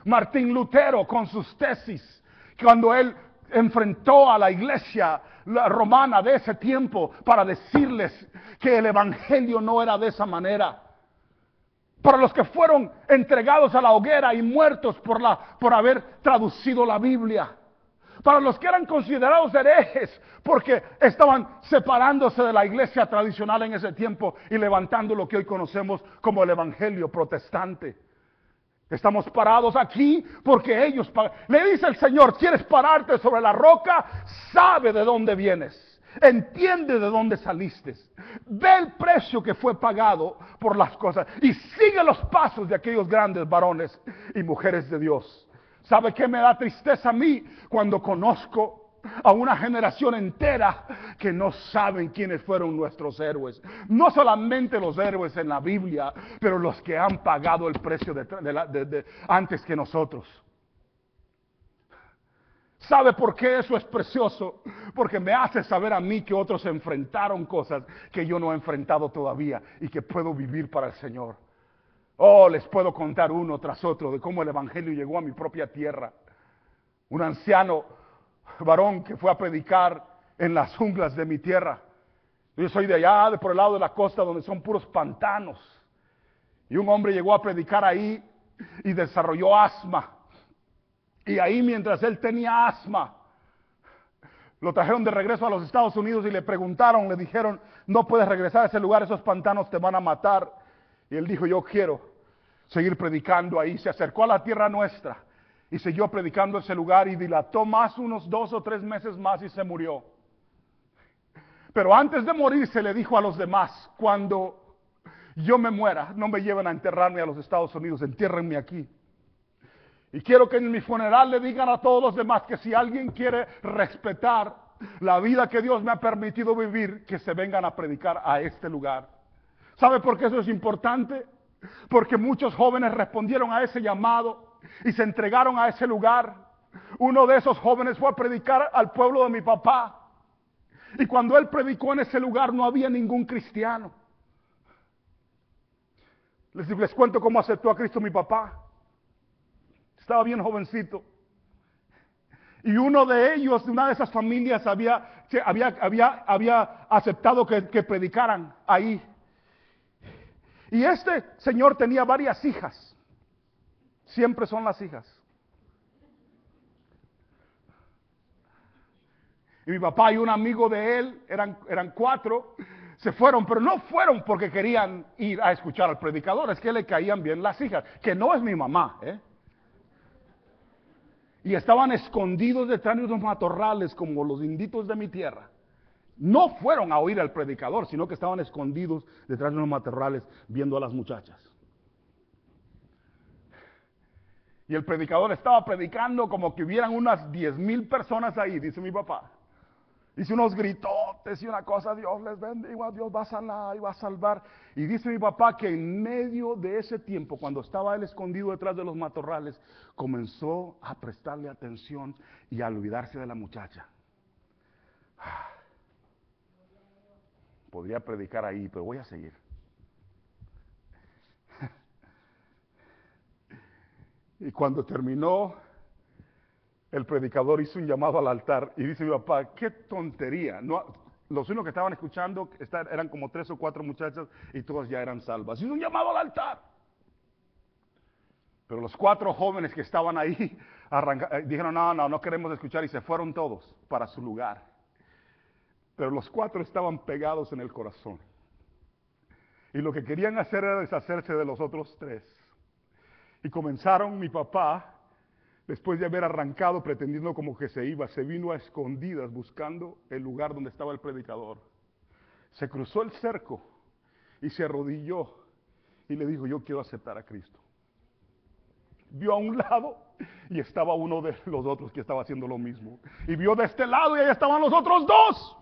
Martín Lutero con sus tesis, cuando él enfrentó a la iglesia romana de ese tiempo para decirles que el evangelio no era de esa manera. Para los que fueron entregados a la hoguera y muertos por haber traducido la Biblia. Para los que eran considerados herejes porque estaban separándose de la iglesia tradicional en ese tiempo y levantando lo que hoy conocemos como el evangelio protestante. Estamos parados aquí porque ellos... Le dice el Señor, ¿quieres pararte sobre la roca? Sabe de dónde vienes. Entiende de dónde saliste. Ve el precio que fue pagado por las cosas. Y sigue los pasos de aquellos grandes varones y mujeres de Dios. ¿Sabe qué me da tristeza a mí? Cuando conozco a una generación entera que no saben quiénes fueron nuestros héroes. No solamente los héroes en la Biblia, pero los que han pagado el precio antes que nosotros. ¿Sabe por qué eso es precioso? Porque me hace saber a mí que otros enfrentaron cosas que yo no he enfrentado todavía y que puedo vivir para el Señor. Oh, les puedo contar uno tras otro de cómo el evangelio llegó a mi propia tierra. Un anciano varón que fue a predicar en las junglas de mi tierra. Yo soy de allá, de por el lado de la costa, donde son puros pantanos. Y un hombre llegó a predicar ahí y desarrolló asma. Y ahí, mientras él tenía asma, lo trajeron de regreso a los Estados Unidos y le preguntaron, le dijeron, no puedes regresar a ese lugar, esos pantanos te van a matar. Y él dijo, yo quiero seguir predicando ahí. Se acercó a la tierra nuestra y siguió predicando ese lugar y dilató más unos 2 o 3 meses más y se murió. Pero antes de morir se le dijo a los demás, cuando yo me muera, no me lleven a enterrarme a los Estados Unidos, entiérrenme aquí. Y quiero que en mi funeral le digan a todos los demás que si alguien quiere respetar la vida que Dios me ha permitido vivir, que se vengan a predicar a este lugar. ¿Sabe por qué eso es importante? Porque muchos jóvenes respondieron a ese llamado y se entregaron a ese lugar. Uno de esos jóvenes fue a predicar al pueblo de mi papá. Y cuando él predicó en ese lugar no había ningún cristiano. Les cuento cómo aceptó a Cristo mi papá. Estaba bien jovencito. Y uno de ellos, de una de esas familias, había aceptado que predicaran ahí. Y este señor tenía varias hijas. Siempre son las hijas. Y mi papá y un amigo de él, eran 4, se fueron, pero no fueron porque querían ir a escuchar al predicador, es que le caían bien las hijas, que no es mi mamá, Y estaban escondidos detrás de unos matorrales como los inditos de mi tierra. No fueron a oír al predicador, sino que estaban escondidos detrás de unos matorrales viendo a las muchachas. Y el predicador estaba predicando como que hubieran unas 10,000 personas ahí, dice mi papá. Hice unos gritotes y una cosa, Dios les bendiga, Dios va a sanar y va a salvar. Y dice mi papá que en medio de ese tiempo, cuando estaba él escondido detrás de los matorrales, comenzó a prestarle atención y a olvidarse de la muchacha. Podría predicar ahí, pero voy a seguir. Y cuando terminó, el predicador hizo un llamado al altar y dice mi papá, qué tontería. No, los únicos que estaban escuchando eran como 3 o 4 muchachas y todas ya eran salvas. Hizo un llamado al altar. Pero los 4 jóvenes que estaban ahí dijeron, no queremos escuchar, y se fueron todos para su lugar. Pero los 4 estaban pegados en el corazón. Y lo que querían hacer era deshacerse de los otros 3. Y comenzaron, mi papá, después de haber arrancado pretendiendo como que se iba, se vino a escondidas buscando el lugar donde estaba el predicador. Se cruzó el cerco y se arrodilló y le dijo, yo quiero aceptar a Cristo. Vio a un lado y estaba uno de los otros que estaba haciendo lo mismo. Y vio de este lado y ahí estaban los otros 2.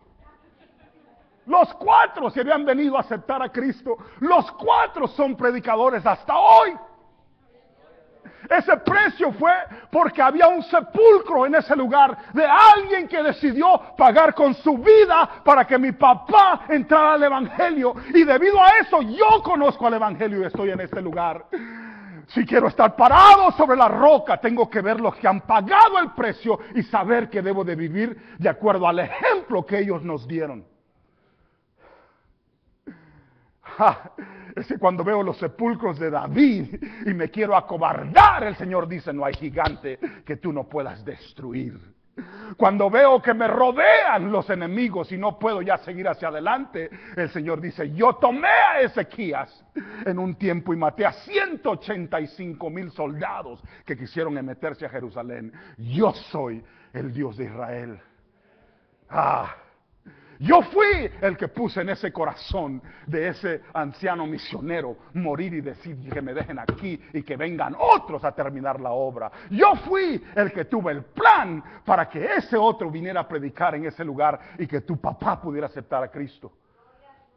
Los 4 se habían venido a aceptar a Cristo. Los 4 son predicadores hasta hoy. Ese precio fue porque había un sepulcro en ese lugar de alguien que decidió pagar con su vida para que mi papá entrara al evangelio. Y debido a eso yo conozco al evangelio y estoy en este lugar. Si quiero estar parado sobre la roca, tengo que ver los que han pagado el precio y saber que debo de vivir de acuerdo al ejemplo que ellos nos dieron. Es que cuando veo los sepulcros de David y me quiero acobardar, el Señor dice, no hay gigante que tú no puedas destruir. Cuando veo que me rodean los enemigos y no puedo ya seguir hacia adelante, el Señor dice, yo tomé a Ezequías en un tiempo y maté a 185,000 soldados que quisieron meterse a Jerusalén. Yo soy el Dios de Israel. Yo fui el que puse en ese corazón de ese anciano misionero morir y decir que me dejen aquí y que vengan otros a terminar la obra. Yo fui el que tuve el plan para que ese otro viniera a predicar en ese lugar y que tu papá pudiera aceptar a Cristo.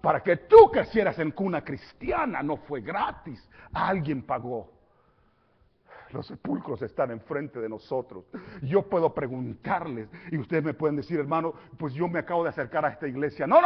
Para que tú crecieras en cuna cristiana, no fue gratis, alguien pagó. Los sepulcros están enfrente de nosotros. Yo puedo preguntarles y ustedes me pueden decir, hermano, pues yo me acabo de acercar a esta iglesia. No.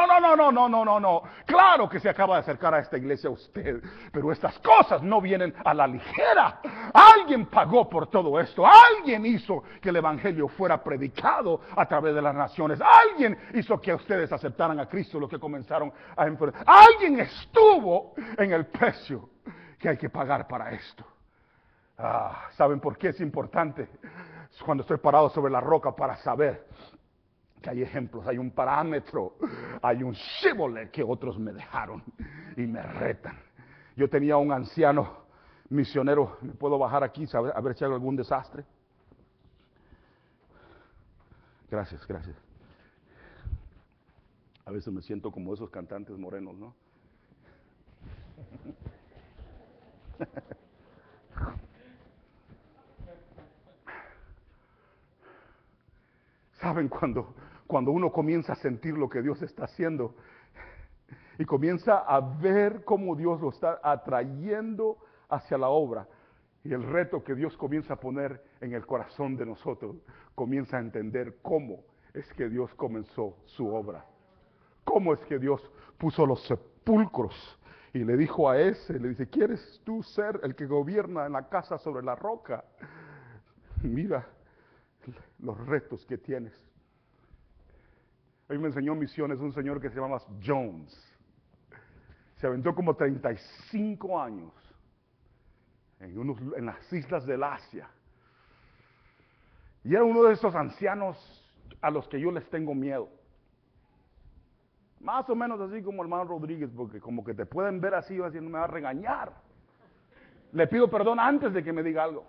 Claro que se acaba de acercar a esta iglesia usted, pero estas cosas no vienen a la ligera. Alguien pagó por todo esto. Alguien hizo que el evangelio fuera predicado a través de las naciones. Alguien hizo que ustedes aceptaran a Cristo, lo que comenzaron a enfrentar. Alguien estuvo en el precio que hay que pagar para esto. ¿Saben por qué es importante? Cuando estoy parado sobre la roca para saber que hay ejemplos, hay un parámetro, hay un shibboleth que otros me dejaron y me retan. Yo tenía un anciano misionero, ¿me puedo bajar aquí a ver si hago algún desastre? Gracias. A veces me siento como esos cantantes morenos, ¿no? ¿Saben? Cuando uno comienza a sentir lo que Dios está haciendo y comienza a ver cómo Dios lo está atrayendo hacia la obra y el reto que Dios comienza a poner en el corazón de nosotros, comienza a entender cómo es que Dios comenzó su obra. Cómo es que Dios puso los sepulcros y le dijo a ese, le dice, ¿quieres tú ser el que gobierna en la casa sobre la roca? Mira los retos que tienes. A mí me enseñó misiones un señor que se llama Jones. Se aventó como 35 años en las islas del Asia. Y era uno de esos ancianos a los que yo les tengo miedo. Más o menos así como el hermano Rodríguez, porque como que te pueden ver así, así no me va a regañar. Le pido perdón antes de que me diga algo.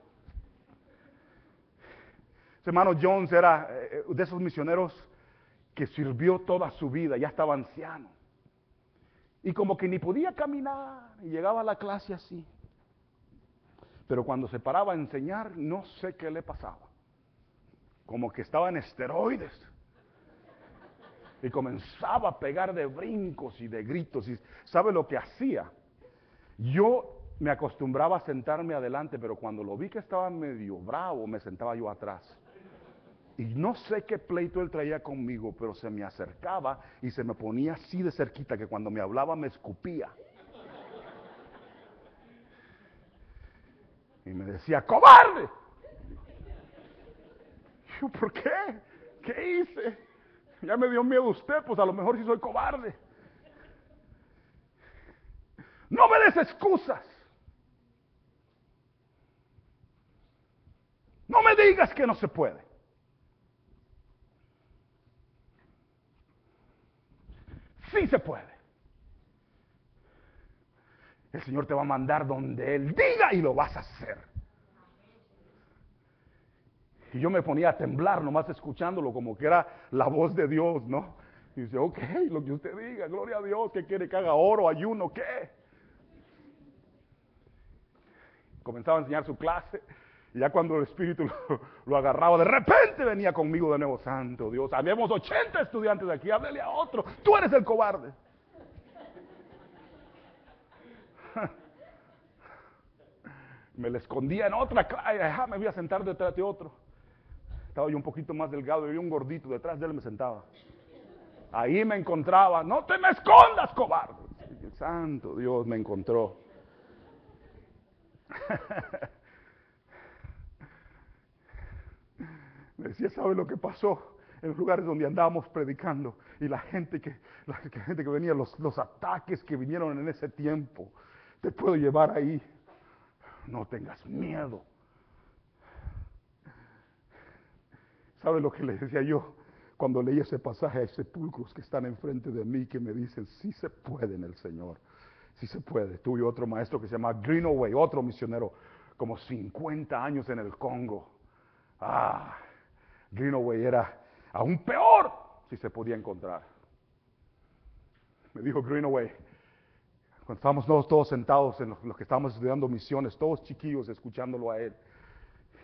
Ese hermano Jones era de esos misioneros que sirvió toda su vida, ya estaba anciano. Y como que ni podía caminar, y llegaba a la clase así. Pero cuando se paraba a enseñar, no sé qué le pasaba. Como que estaba en esteroides. Y comenzaba a pegar de brincos y de gritos. ¿Y sabe lo que hacía? Yo me acostumbraba a sentarme adelante, pero cuando lo vi que estaba medio bravo, me sentaba yo atrás. Y no sé qué pleito él traía conmigo, pero se me acercaba y se me ponía así de cerquita que cuando me hablaba me escupía. Y me decía, ¡cobarde! Yo, ¿por qué? ¿Qué hice? Ya me dio miedo usted, pues a lo mejor sí soy cobarde. No me des excusas. No me digas que no se puede. Sí se puede. El Señor te va a mandar donde Él diga y lo vas a hacer. Y yo me ponía a temblar nomás escuchándolo como que era la voz de Dios, ¿no? Y dice, ok, lo que usted diga, gloria a Dios, ¿qué quiere que haga? ¿Oro, ayuno, qué? Comenzaba a enseñar su clase. Y ya cuando el Espíritu lo agarraba, de repente venía conmigo de nuevo, santo Dios. Habíamos 80 estudiantes aquí, háblele a otro. Tú eres el cobarde. Me le escondía en otra clase, me voy a sentar detrás de otro. Estaba yo un poquito más delgado, y había un gordito, detrás de él me sentaba. Ahí me encontraba, no te me escondas, cobarde. Santo Dios, me encontró. Me decía, ¿sabe lo que pasó? En los lugares donde andábamos predicando y la gente que venía, los ataques que vinieron en ese tiempo, te puedo llevar ahí. No tengas miedo. ¿Sabe lo que le decía yo? Cuando leí ese pasaje, hay sepulcros que están enfrente de mí que me dicen, sí se puede en el Señor. Sí se puede. Tuve otro maestro que se llama Greenaway, otro misionero, como 50 años en el Congo. Greenaway era aún peor si se podía encontrar. Me dijo Greenaway, cuando estábamos todos sentados en los que estábamos estudiando misiones, todos chiquillos escuchándolo a él.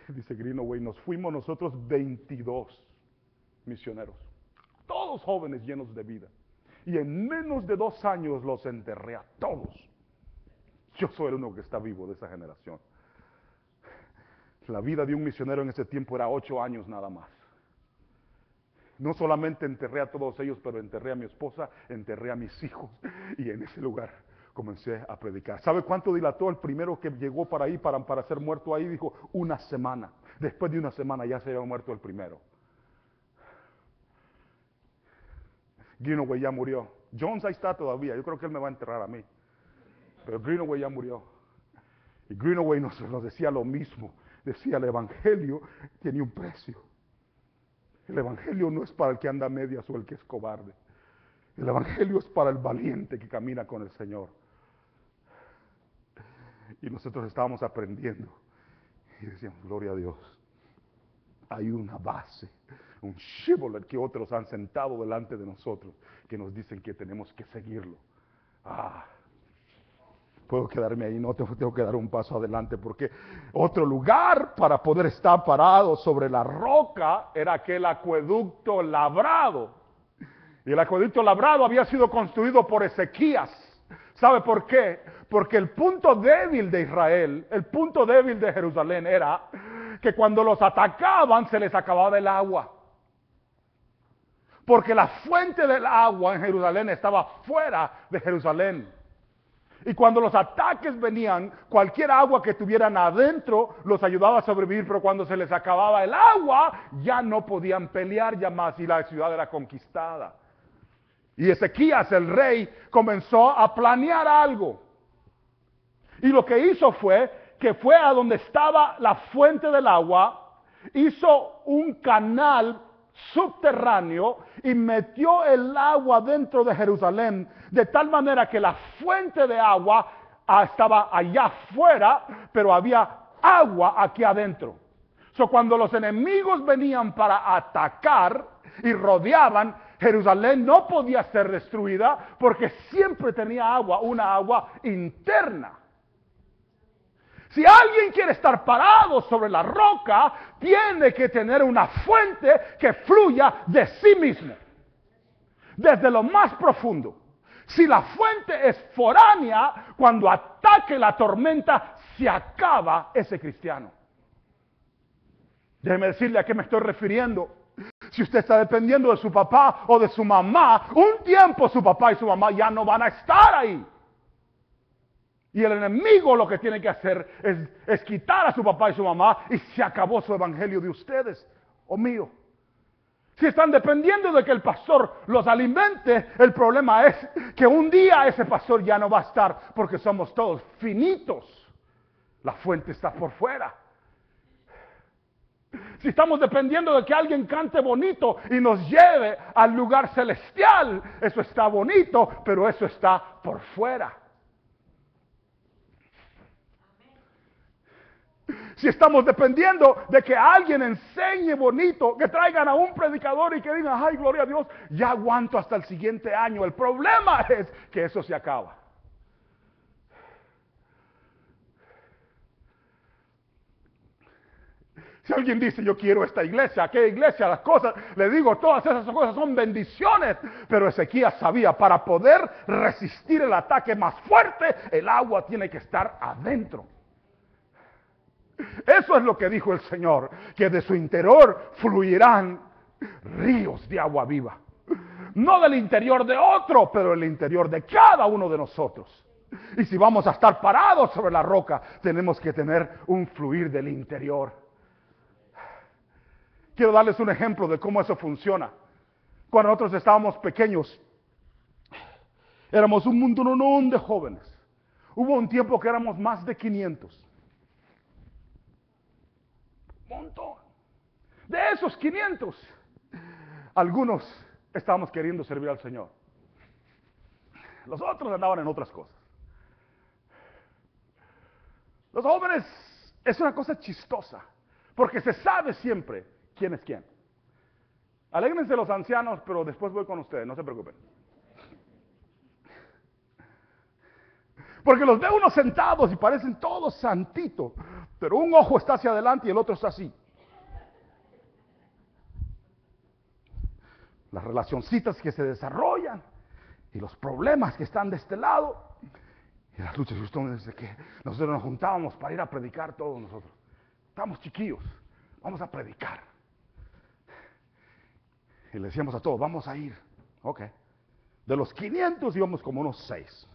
Dice Greenaway, nos fuimos nosotros 22 misioneros, todos jóvenes llenos de vida. Y en menos de 2 años los enterré a todos. Yo soy el único que está vivo de esa generación. La vida de un misionero en ese tiempo era 8 años nada más. No solamente enterré a todos ellos, pero enterré a mi esposa, enterré a mis hijos. Y en ese lugar comencé a predicar. ¿Sabe cuánto dilató el primero que llegó para ahí, para ser muerto ahí? Dijo, 1 semana. Después de 1 semana ya se había muerto el primero. Greenaway ya murió. Jones ahí está todavía. Yo creo que él me va a enterrar a mí. Pero Greenaway ya murió. Y Greenaway nos decía lo mismo. Decía, el evangelio tiene un precio. El evangelio no es para el que anda a medias o el que es cobarde. El evangelio es para el valiente que camina con el Señor. Y nosotros estábamos aprendiendo. Y decíamos, gloria a Dios. Hay una base, un shibboleth que otros han sentado delante de nosotros, que nos dicen que tenemos que seguirlo. Puedo quedarme ahí, no tengo que dar un paso adelante, porque otro lugar para poder estar parado sobre la roca era aquel acueducto labrado. Y el acueducto labrado había sido construido por Ezequías. ¿Sabe por qué? Porque el punto débil de Israel, el punto débil de Jerusalén era que cuando los atacaban se les acababa el agua. Porque la fuente del agua en Jerusalén estaba fuera de Jerusalén. Y cuando los ataques venían, cualquier agua que tuvieran adentro los ayudaba a sobrevivir, pero cuando se les acababa el agua, ya no podían pelear ya más y la ciudad era conquistada. Y Ezequías, el rey, comenzó a planear algo. Y lo que hizo fue que fue a donde estaba la fuente del agua, hizo un canal subterráneo y metió el agua dentro de Jerusalén, de tal manera que la fuente de agua estaba allá afuera, pero había agua aquí adentro. Cuando los enemigos venían para atacar y rodeaban, Jerusalén no podía ser destruida porque siempre tenía agua, una agua interna. Si alguien quiere estar parado sobre la roca, tiene que tener una fuente que fluya de sí mismo, desde lo más profundo. Si la fuente es foránea, cuando ataque la tormenta, se acaba ese cristiano. Déjeme decirle a qué me estoy refiriendo. Si usted está dependiendo de su papá o de su mamá, un tiempo su papá y su mamá ya no van a estar ahí. Y el enemigo lo que tiene que hacer es quitar a su papá y su mamá y se acabó su evangelio de ustedes o mío. Si están dependiendo de que el pastor los alimente, el problema es que un día ese pastor ya no va a estar porque somos todos finitos. La fuente está por fuera. Si estamos dependiendo de que alguien cante bonito y nos lleve al lugar celestial, eso está bonito, pero eso está por fuera. Si estamos dependiendo de que alguien enseñe bonito, que traigan a un predicador y que digan, ay, gloria a Dios, ya aguanto hasta el siguiente año. El problema es que eso se acaba. Si alguien dice, yo quiero esta iglesia, ¿qué iglesia? Las cosas, le digo, todas esas cosas son bendiciones. Pero Ezequías sabía, para poder resistir el ataque más fuerte, el agua tiene que estar adentro. Eso es lo que dijo el Señor, que de su interior fluirán ríos de agua viva. No del interior de otro, pero del interior de cada uno de nosotros. Y si vamos a estar parados sobre la roca, tenemos que tener un fluir del interior. Quiero darles un ejemplo de cómo eso funciona. Cuando nosotros estábamos pequeños, éramos un montón de jóvenes. Hubo un tiempo que éramos más de 500. Montón. De esos 500, algunos estábamos queriendo servir al Señor. Los otros andaban en otras cosas. Los jóvenes es una cosa chistosa, porque se sabe siempre quién es quién. Alégrense los ancianos, pero después voy con ustedes, no se preocupen. Porque los ve uno sentados y parecen todos santitos, pero un ojo está hacia adelante y el otro está así. Las relacioncitas que se desarrollan y los problemas que están de este lado y las luchas. Y usted dice que nosotros nos juntábamos para ir a predicar todos nosotros. Estamos chiquillos, vamos a predicar. Y le decíamos a todos, vamos a ir. Ok. De los 500 íbamos como unos 6.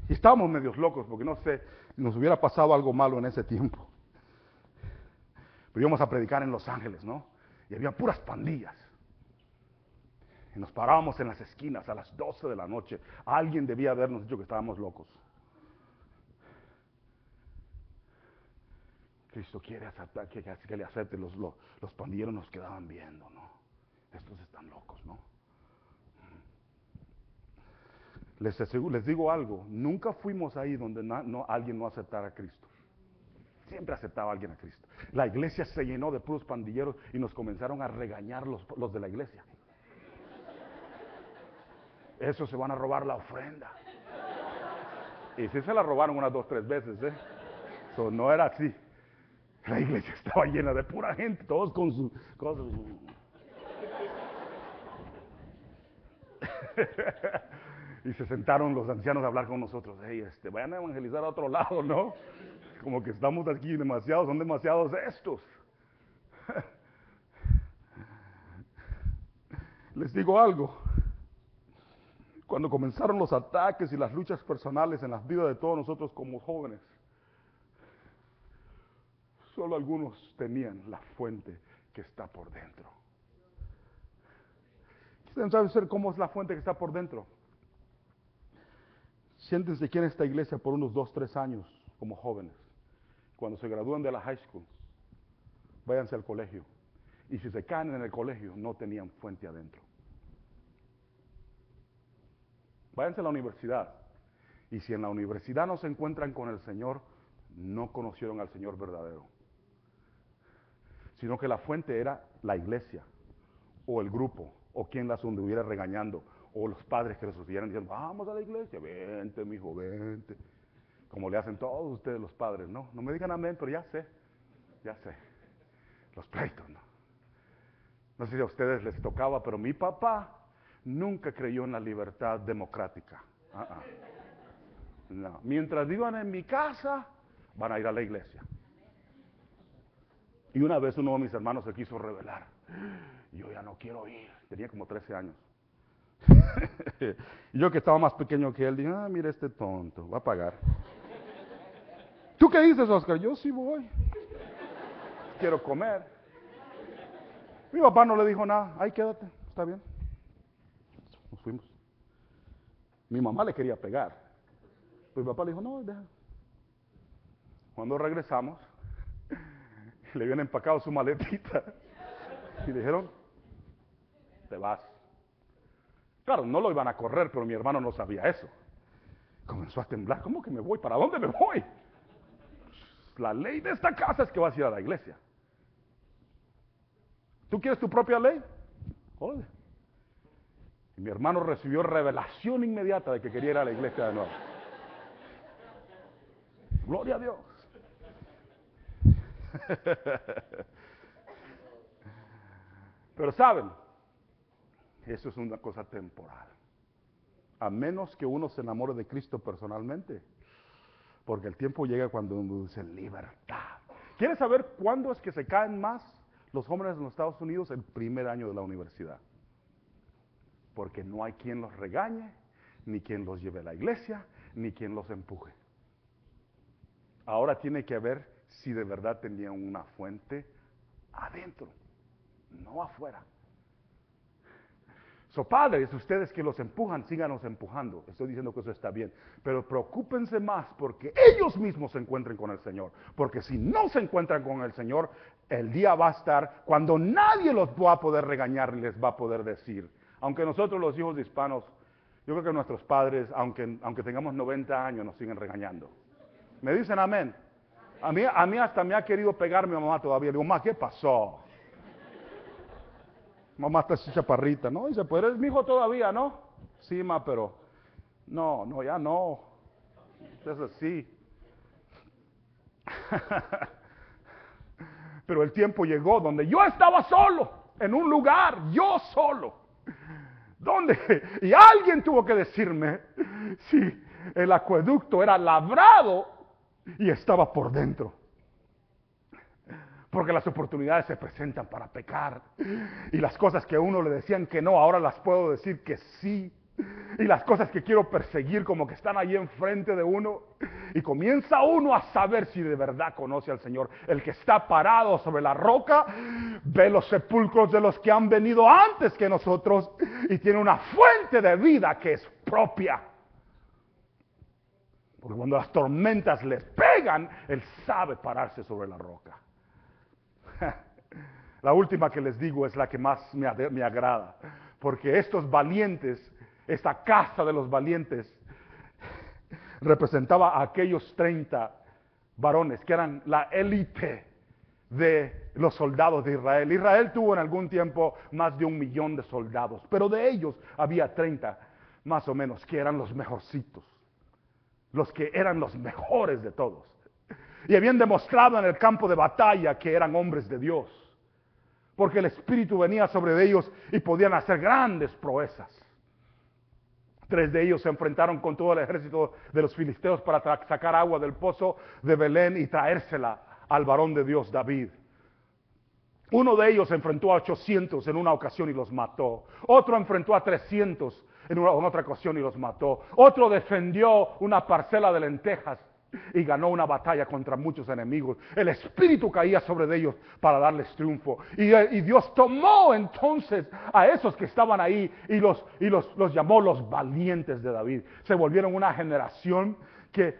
Y estábamos medios locos, porque no sé, nos hubiera pasado algo malo en ese tiempo. Pero íbamos a predicar en Los Ángeles, ¿no? Y había puras pandillas. Y nos parábamos en las esquinas a las 12 de la noche. Alguien debía habernos dicho que estábamos locos. Cristo quiere aceptar, que le acepte. Los pandilleros nos quedaban viendo, ¿no? Estos están locos, ¿no? Les digo algo, nunca fuimos ahí donde alguien no aceptara a Cristo. Siempre aceptaba a alguien a Cristo. La iglesia se llenó de puros pandilleros y nos comenzaron a regañar los de la iglesia. Esos se van a robar la ofrenda. Y sí se la robaron unas 2, 3 veces, ¿eh? So, no era así. La iglesia estaba llena de pura gente, todos con sus cosas. Y se sentaron los ancianos a hablar con nosotros. Hey, vayan a evangelizar a otro lado, ¿no? Como que estamos aquí demasiados, son demasiados estos. Les digo algo. Cuando comenzaron los ataques y las luchas personales en las vidas de todos nosotros como jóvenes, solo algunos tenían la fuente que está por dentro. ¿Quieren saber cómo es la fuente que está por dentro? Siéntense aquí en esta iglesia por unos 2, 3 años como jóvenes. Cuando se gradúen de la high school, váyanse al colegio. Y si se caen en el colegio, no tenían fuente adentro. Váyanse a la universidad. Y si en la universidad no se encuentran con el Señor, no conocieron al Señor verdadero. Sino que la fuente era la iglesia, o el grupo, o quien las anduviera regañando, o los padres que les estuvieran diciendo, vamos a la iglesia, vente, mijo, vente. Como le hacen todos ustedes los padres, ¿no? No me digan amén, pero ya sé. Los pleitos, ¿no? No sé si a ustedes les tocaba, pero mi papá nunca creyó en la libertad democrática. No. Mientras vivan en mi casa, van a ir a la iglesia. Y una vez uno de mis hermanos se quiso rebelar. Yo ya no quiero ir. Tenía como 13 años. Y yo que estaba más pequeño que él, dije, mira este tonto, va a pagar. ¿Tú qué dices, Oscar? Yo sí voy. quiero comer. Mi papá no le dijo nada, ahí quédate, está bien. Nos fuimos. Mi mamá le quería pegar. Pues mi papá le dijo, no, deja. Cuando regresamos, le habían empacado su maletita y le dijeron, te vas. Claro, no lo iban a correr, pero mi hermano no sabía eso. Comenzó a temblar, ¿cómo que me voy? ¿Para dónde me voy? La ley de esta casa es que vas a ir a la iglesia. ¿Tú quieres tu propia ley? Oye. Y mi hermano recibió revelación inmediata de que quería ir a la iglesia de nuevo. Gloria a Dios. Pero saben, eso es una cosa temporal. A menos que uno se enamore de Cristo personalmente. Porque el tiempo llega cuando uno dice libertad. ¿Quieres saber cuándo es que se caen más los jóvenes en los Estados Unidos? El primer año de la universidad. Porque no hay quien los regañe, ni quien los lleve a la iglesia, ni quien los empuje. Ahora tiene que ver si de verdad tenían una fuente adentro, no afuera. So, padres, ustedes que los empujan, síganos empujando. Estoy diciendo que eso está bien. Pero preocúpense más porque ellos mismos se encuentren con el Señor. Porque si no se encuentran con el Señor, el día va a estar cuando nadie los va a poder regañar y les va a poder decir. Aunque nosotros los hijos de hispanos, yo creo que nuestros padres, aunque tengamos 90 años, nos siguen regañando. ¿Me dicen amén? A mí hasta me ha querido pegar mi mamá todavía. Le digo, mamá, ¿qué pasó? Mamá está así chaparrita, ¿no? Dice, pues eres mi hijo todavía, ¿no? Sí, ma, pero no, ya no. Es así. Pero el tiempo llegó donde yo estaba solo, en un lugar, yo solo. ¿Dónde? Y alguien tuvo que decirme si el acueducto era labrado y estaba por dentro. Porque las oportunidades se presentan para pecar. Y las cosas que a uno le decían que no, ahora las puedo decir que sí. Y las cosas que quiero perseguir como que están ahí enfrente de uno. Y comienza uno a saber si de verdad conoce al Señor. El que está parado sobre la roca ve los sepulcros de los que han venido antes que nosotros. Y tiene una fuente de vida que es propia. Porque cuando las tormentas le pegan, Él sabe pararse sobre la roca. La última que les digo es la que más me agrada, porque estos valientes, esta casa de los valientes, representaba a aquellos 30 varones que eran la élite de los soldados de Israel. Israel tuvo en algún tiempo más de 1 millón de soldados, pero de ellos había 30 más o menos que eran los mejorcitos, los que eran los mejores de todos. Y habían demostrado en el campo de batalla que eran hombres de Dios. Porque el Espíritu venía sobre ellos y podían hacer grandes proezas. 3 de ellos se enfrentaron con todo el ejército de los filisteos para sacar agua del pozo de Belén y traérsela al varón de Dios David. Uno de ellos enfrentó a 800 en una ocasión y los mató. Otro enfrentó a 300 en otra ocasión y los mató. Otro defendió una parcela de lentejas y ganó una batalla contra muchos enemigos. El Espíritu caía sobre ellos para darles triunfo. Y Dios tomó entonces a esos que estaban ahí y los llamó los valientes de David. Se volvieron una generación que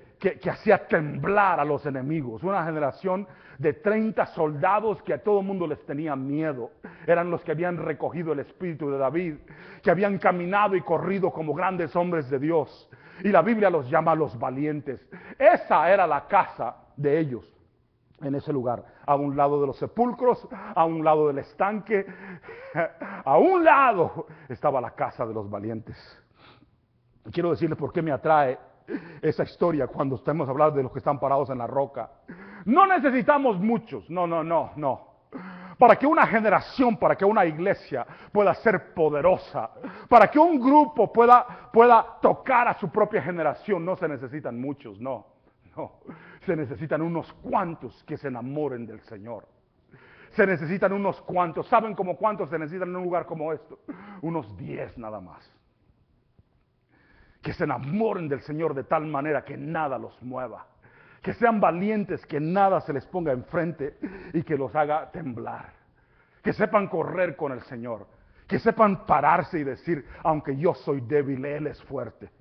hacía temblar a los enemigos. Una generación de 30 soldados que a todo el mundo les tenía miedo. Eran los que habían recogido el Espíritu de David, que habían caminado y corrido como grandes hombres de Dios. Y la Biblia los llama los valientes. Esa era la casa de ellos en ese lugar. A un lado de los sepulcros, a un lado del estanque, a un lado estaba la casa de los valientes. Quiero decirles por qué me atrae esa historia cuando estemos hablando de los que están parados en la roca. No necesitamos muchos, no. Para que una generación, para que una iglesia pueda ser poderosa, para que un grupo pueda tocar a su propia generación, no se necesitan muchos, no. Se necesitan unos cuantos que se enamoren del Señor. Se necesitan unos cuantos. ¿Saben como cuántos se necesitan en un lugar como esto? Unos 10 nada más. Que se enamoren del Señor de tal manera que nada los mueva. Que sean valientes, que nada se les ponga enfrente y que los haga temblar. Que sepan correr con el Señor. Que sepan pararse y decir, aunque yo soy débil, Él es fuerte.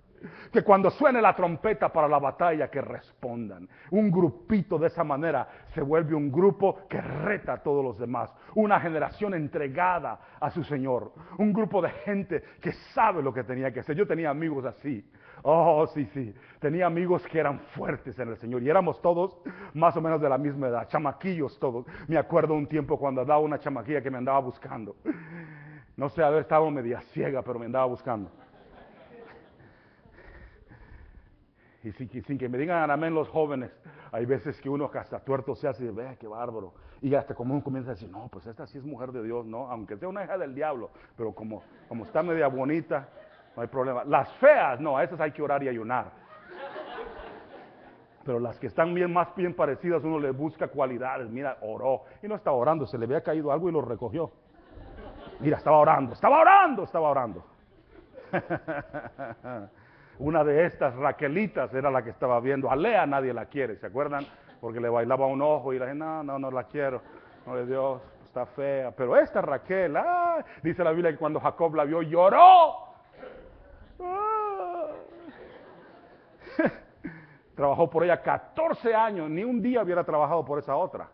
Que cuando suene la trompeta para la batalla, que respondan. Un grupito de esa manera se vuelve un grupo que reta a todos los demás. Una generación entregada a su Señor. Un grupo de gente que sabe lo que tenía que hacer. Yo tenía amigos así. Oh, sí, sí. Tenía amigos que eran fuertes en el Señor. Y éramos todos más o menos de la misma edad. Chamaquillos todos. Me acuerdo un tiempo cuando andaba una chamaquilla que me andaba buscando. No sé, haber estado media ciega, pero me andaba buscando. Y sin que me digan amén los jóvenes, hay veces que uno hasta tuerto se hace, vea qué bárbaro. Y hasta como uno comienza a decir, no, pues esta sí es mujer de Dios, ¿no? Aunque sea una hija del diablo, pero como está media bonita, no hay problema. Las feas, no, a esas hay que orar y ayunar. Pero las que están más bien parecidas, uno le busca cualidades. Mira, oró. Y no estaba orando, se le había caído algo y lo recogió. Mira, estaba orando. Una de estas Raquelitas era la que estaba viendo. A Lea nadie la quiere, ¿se acuerdan? Porque le bailaba un ojo y la gente, no la quiero. No le Dios, está fea. Pero esta Raquel, dice la Biblia que cuando Jacob la vio, lloró. Trabajó por ella 14 años, ni un día hubiera trabajado por esa otra.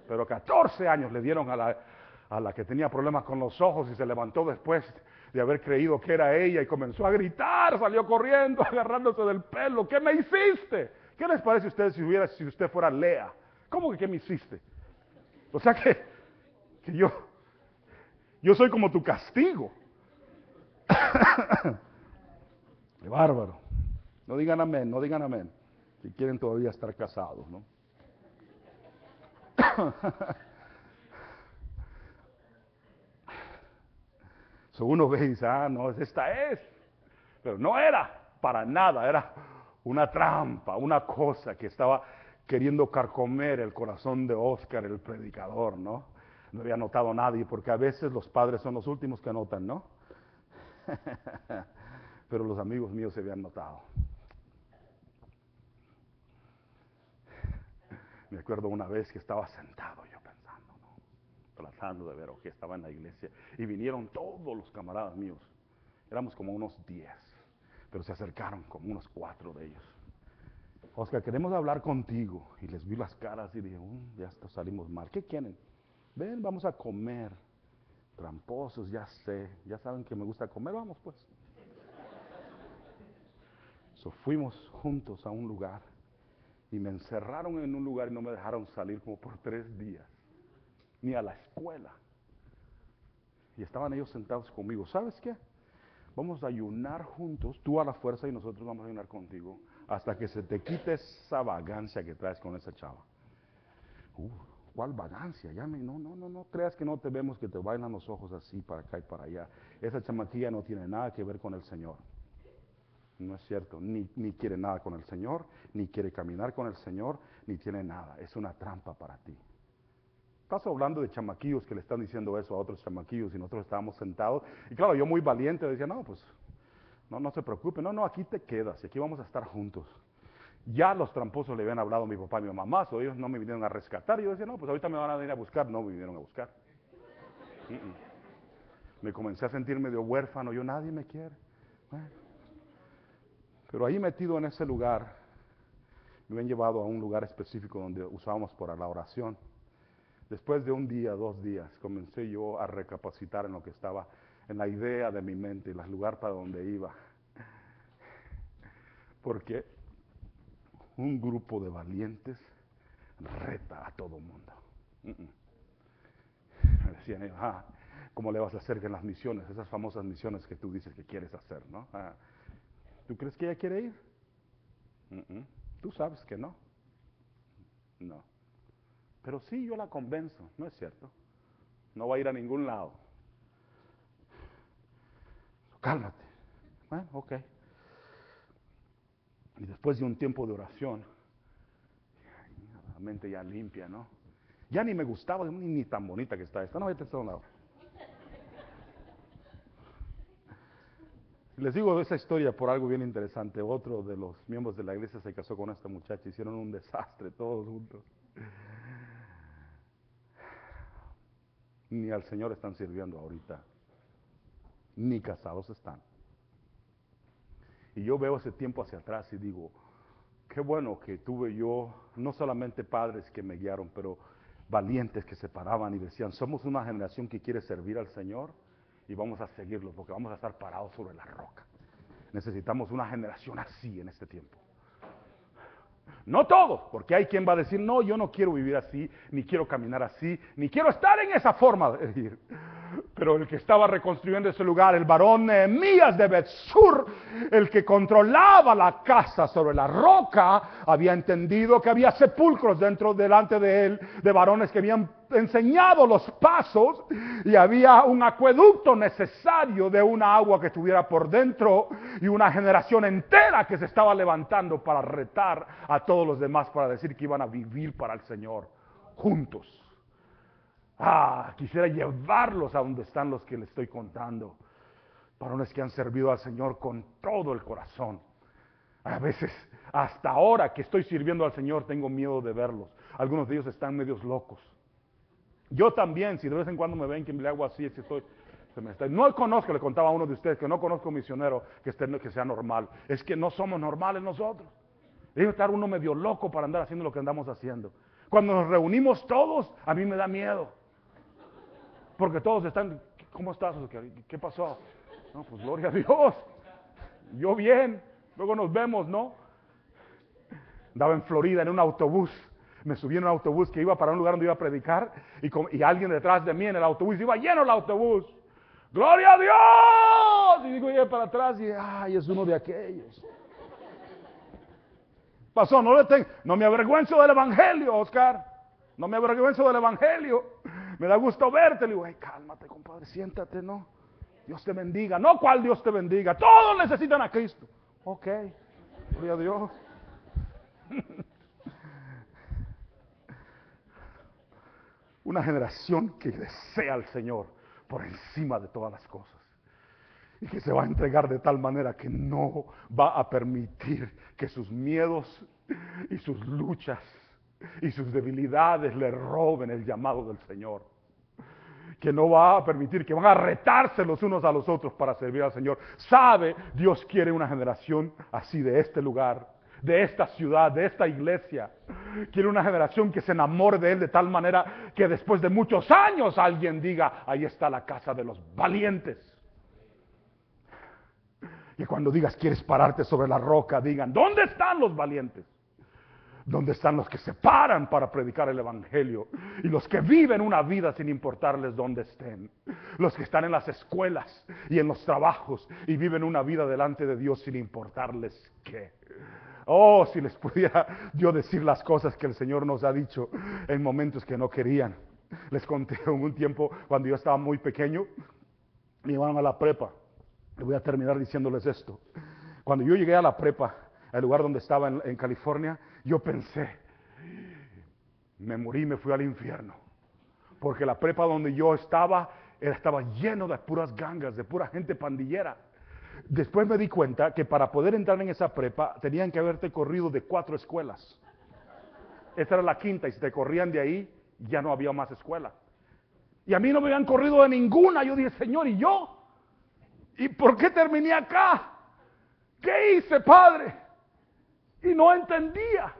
Pero 14 años le dieron a la que tenía problemas con los ojos y se levantó después de haber creído que era ella y comenzó a gritar, salió corriendo, agarrándose del pelo. ¿Qué me hiciste? ¿Qué les parece a ustedes si usted fuera Lea? ¿Cómo que qué me hiciste? O sea que yo soy como tu castigo. Qué bárbaro. No digan amén. Si quieren todavía estar casados, ¿no? So uno ve y dice, no, esta es. Pero no era para nada, era una trampa, una cosa que estaba queriendo carcomer el corazón de Oscar, el predicador, ¿no? No había notado nadie, porque a veces los padres son los últimos que notan, ¿no? Pero los amigos míos se habían notado. Me acuerdo una vez que estaba sentado yo pensando, ¿no? Tratando de ver, estaba en la iglesia, y vinieron todos los camaradas míos. Éramos como unos 10, pero se acercaron como unos 4 de ellos. Oscar, queremos hablar contigo. Y les vi las caras y dije, ya salimos mal. ¿Qué quieren? Ven, vamos a comer. Tramposos, ya sé. Ya saben que me gusta comer, vamos pues. Fuimos juntos a un lugar. Y me encerraron en un lugar y no me dejaron salir como por 3 días. Ni a la escuela. Y estaban ellos sentados conmigo. ¿Sabes qué? Vamos a ayunar juntos, tú a la fuerza y nosotros vamos a ayunar contigo, hasta que se te quite esa vagancia que traes con esa chava. ¿Cuál vagancia? No creas que no te vemos, que te bailan los ojos así para acá y para allá. Esa chamaquilla no tiene nada que ver con el Señor. No es cierto, ni quiere nada con el Señor, ni quiere caminar con el Señor, ni tiene nada. Es una trampa para ti. Estás hablando de chamaquillos que le están diciendo eso a otros chamaquillos y nosotros estábamos sentados. Y claro, yo muy valiente decía, no se preocupe, aquí te quedas y aquí vamos a estar juntos. Ya los tramposos le habían hablado a mi papá y mi mamá, ellos no me vinieron a rescatar. Y yo decía, ahorita me van a venir a buscar. No me vinieron a buscar. Me comencé a sentir medio huérfano, nadie me quiere. Bueno. Pero ahí metido en ese lugar, me habían llevado a un lugar específico donde usábamos para la oración. Después de un día, 2 días, comencé yo a recapacitar en lo que estaba, en la idea de mi mente, el lugar para donde iba. Porque un grupo de valientes reta a todo mundo. Me decían, ¿cómo le vas a hacer en las misiones? Esas famosas misiones que tú dices que quieres hacer, ¿no? ¿Tú crees que ella quiere ir? Tú sabes que no. No. Pero sí, yo la convenzo, ¿no es cierto? No va a ir a ningún lado. Cálmate. Bueno, ok. Y después de un tiempo de oración, la mente ya limpia, ¿no? Ya ni me gustaba, ni tan bonita que está esta. No, vete a un lado. Les digo esa historia por algo bien interesante. Otro de los miembros de la iglesia se casó con esta muchacha, hicieron un desastre todos juntos. Ni al Señor están sirviendo ahorita, ni casados están. Y yo veo ese tiempo hacia atrás y digo, qué bueno que tuve yo, no solamente padres que me guiaron, pero valientes que se paraban y decían, somos una generación que quiere servir al Señor y vamos a seguirlo porque vamos a estar parados sobre la roca. Necesitamos una generación así en este tiempo. No todos, porque hay quien va a decir, no, yo no quiero vivir así, ni quiero caminar así, ni quiero estar en esa forma de vivir. Pero el que estaba reconstruyendo ese lugar, el varón Nehemías de Bet-Sur, el que controlaba la casa sobre la roca, había entendido que había sepulcros delante de él, de varones que habían enseñado los pasos, y había un acueducto necesario de una agua que estuviera por dentro, y una generación entera que se estaba levantando para retar a todos los demás, para decir que iban a vivir para el Señor juntos. Quisiera llevarlos a donde están los que les estoy contando. Varones que han servido al Señor con todo el corazón. A veces, hasta ahora que estoy sirviendo al Señor, tengo miedo de verlos. Algunos de ellos están medios locos. Yo también, si de vez en cuando me ven que le hago así, no conozco, le contaba a uno de ustedes, que no conozco un misionero que sea normal. Es que no somos normales nosotros. Debe estar uno medio loco para andar haciendo lo que andamos haciendo. Cuando nos reunimos todos, a mí me da miedo. Porque todos están, ¿cómo estás? ¿Qué pasó? No, pues gloria a Dios. Yo bien. Luego nos vemos, ¿no? Andaba en Florida en un autobús. Me subí en un autobús que iba para un lugar donde iba a predicar. Y alguien detrás de mí en el autobús. Iba lleno el autobús. ¡Gloria a Dios! Y digo, oye, para atrás. Y es uno de aquellos. Pasó, no me avergüenzo del evangelio, Oscar. No me avergüenzo del evangelio. Me da gusto verte. Le digo, cálmate, compadre, siéntate, ¿no? Dios te bendiga. No, ¿cuál Dios te bendiga? Todos necesitan a Cristo. Ok, gloria a Dios. Una generación que desea al Señor por encima de todas las cosas. Y que se va a entregar de tal manera que no va a permitir que sus miedos y sus luchas y sus debilidades le roben el llamado del Señor. Que no va a permitir, que van a retarse los unos a los otros para servir al Señor. Sabe, Dios quiere una generación así de este lugar, de esta ciudad, de esta iglesia. Quiere una generación que se enamore de Él de tal manera que después de muchos años alguien diga, ahí está la casa de los valientes. Y cuando digas quieres pararte sobre la roca, digan, ¿dónde están los valientes? ¿Dónde están los que se paran para predicar el evangelio? Y los que viven una vida sin importarles dónde estén. Los que están en las escuelas y en los trabajos y viven una vida delante de Dios sin importarles qué. Oh, si les pudiera yo decir las cosas que el Señor nos ha dicho en momentos que no querían. Les conté en un tiempo cuando yo estaba muy pequeño, me iban a la prepa. Y voy a terminar diciéndoles esto. Cuando yo llegué a la prepa, al lugar donde estaba en California, yo pensé, me morí, me fui al infierno. Porque la prepa donde yo estaba lleno de puras gangas, de pura gente pandillera. Después me di cuenta que para poder entrar en esa prepa, tenían que haberte corrido de 4 escuelas. Esta era la quinta, y si te corrían de ahí, ya no había más escuela. Y a mí no me habían corrido de ninguna. Yo dije, Señor, ¿y yo? ¿Y por qué terminé acá? ¿Qué hice, Padre? Y no entendía.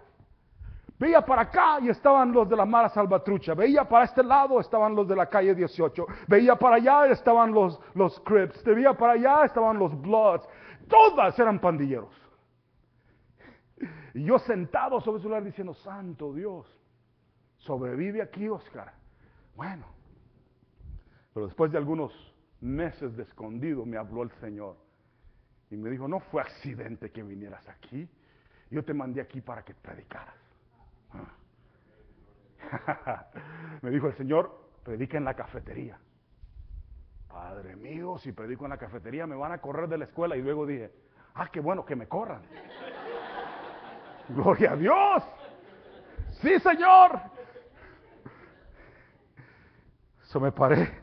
Veía para acá y estaban los de la Mara Salvatrucha. Veía para este lado, estaban los de la calle 18. Veía para allá, estaban los Crips. Veía para allá, estaban los Bloods. Todas eran pandilleros. Y yo sentado sobre el celular diciendo, santo Dios, sobrevive aquí, Oscar. Bueno, pero después de algunos meses de escondido me habló el Señor. Y me dijo, no fue accidente que vinieras aquí. Yo te mandé aquí para que predicaras. Me dijo el Señor, predica en la cafetería. Padre mío, si predico en la cafetería me van a correr de la escuela. Y luego dije, qué bueno que me corran. Gloria a Dios. Sí, Señor. Me paré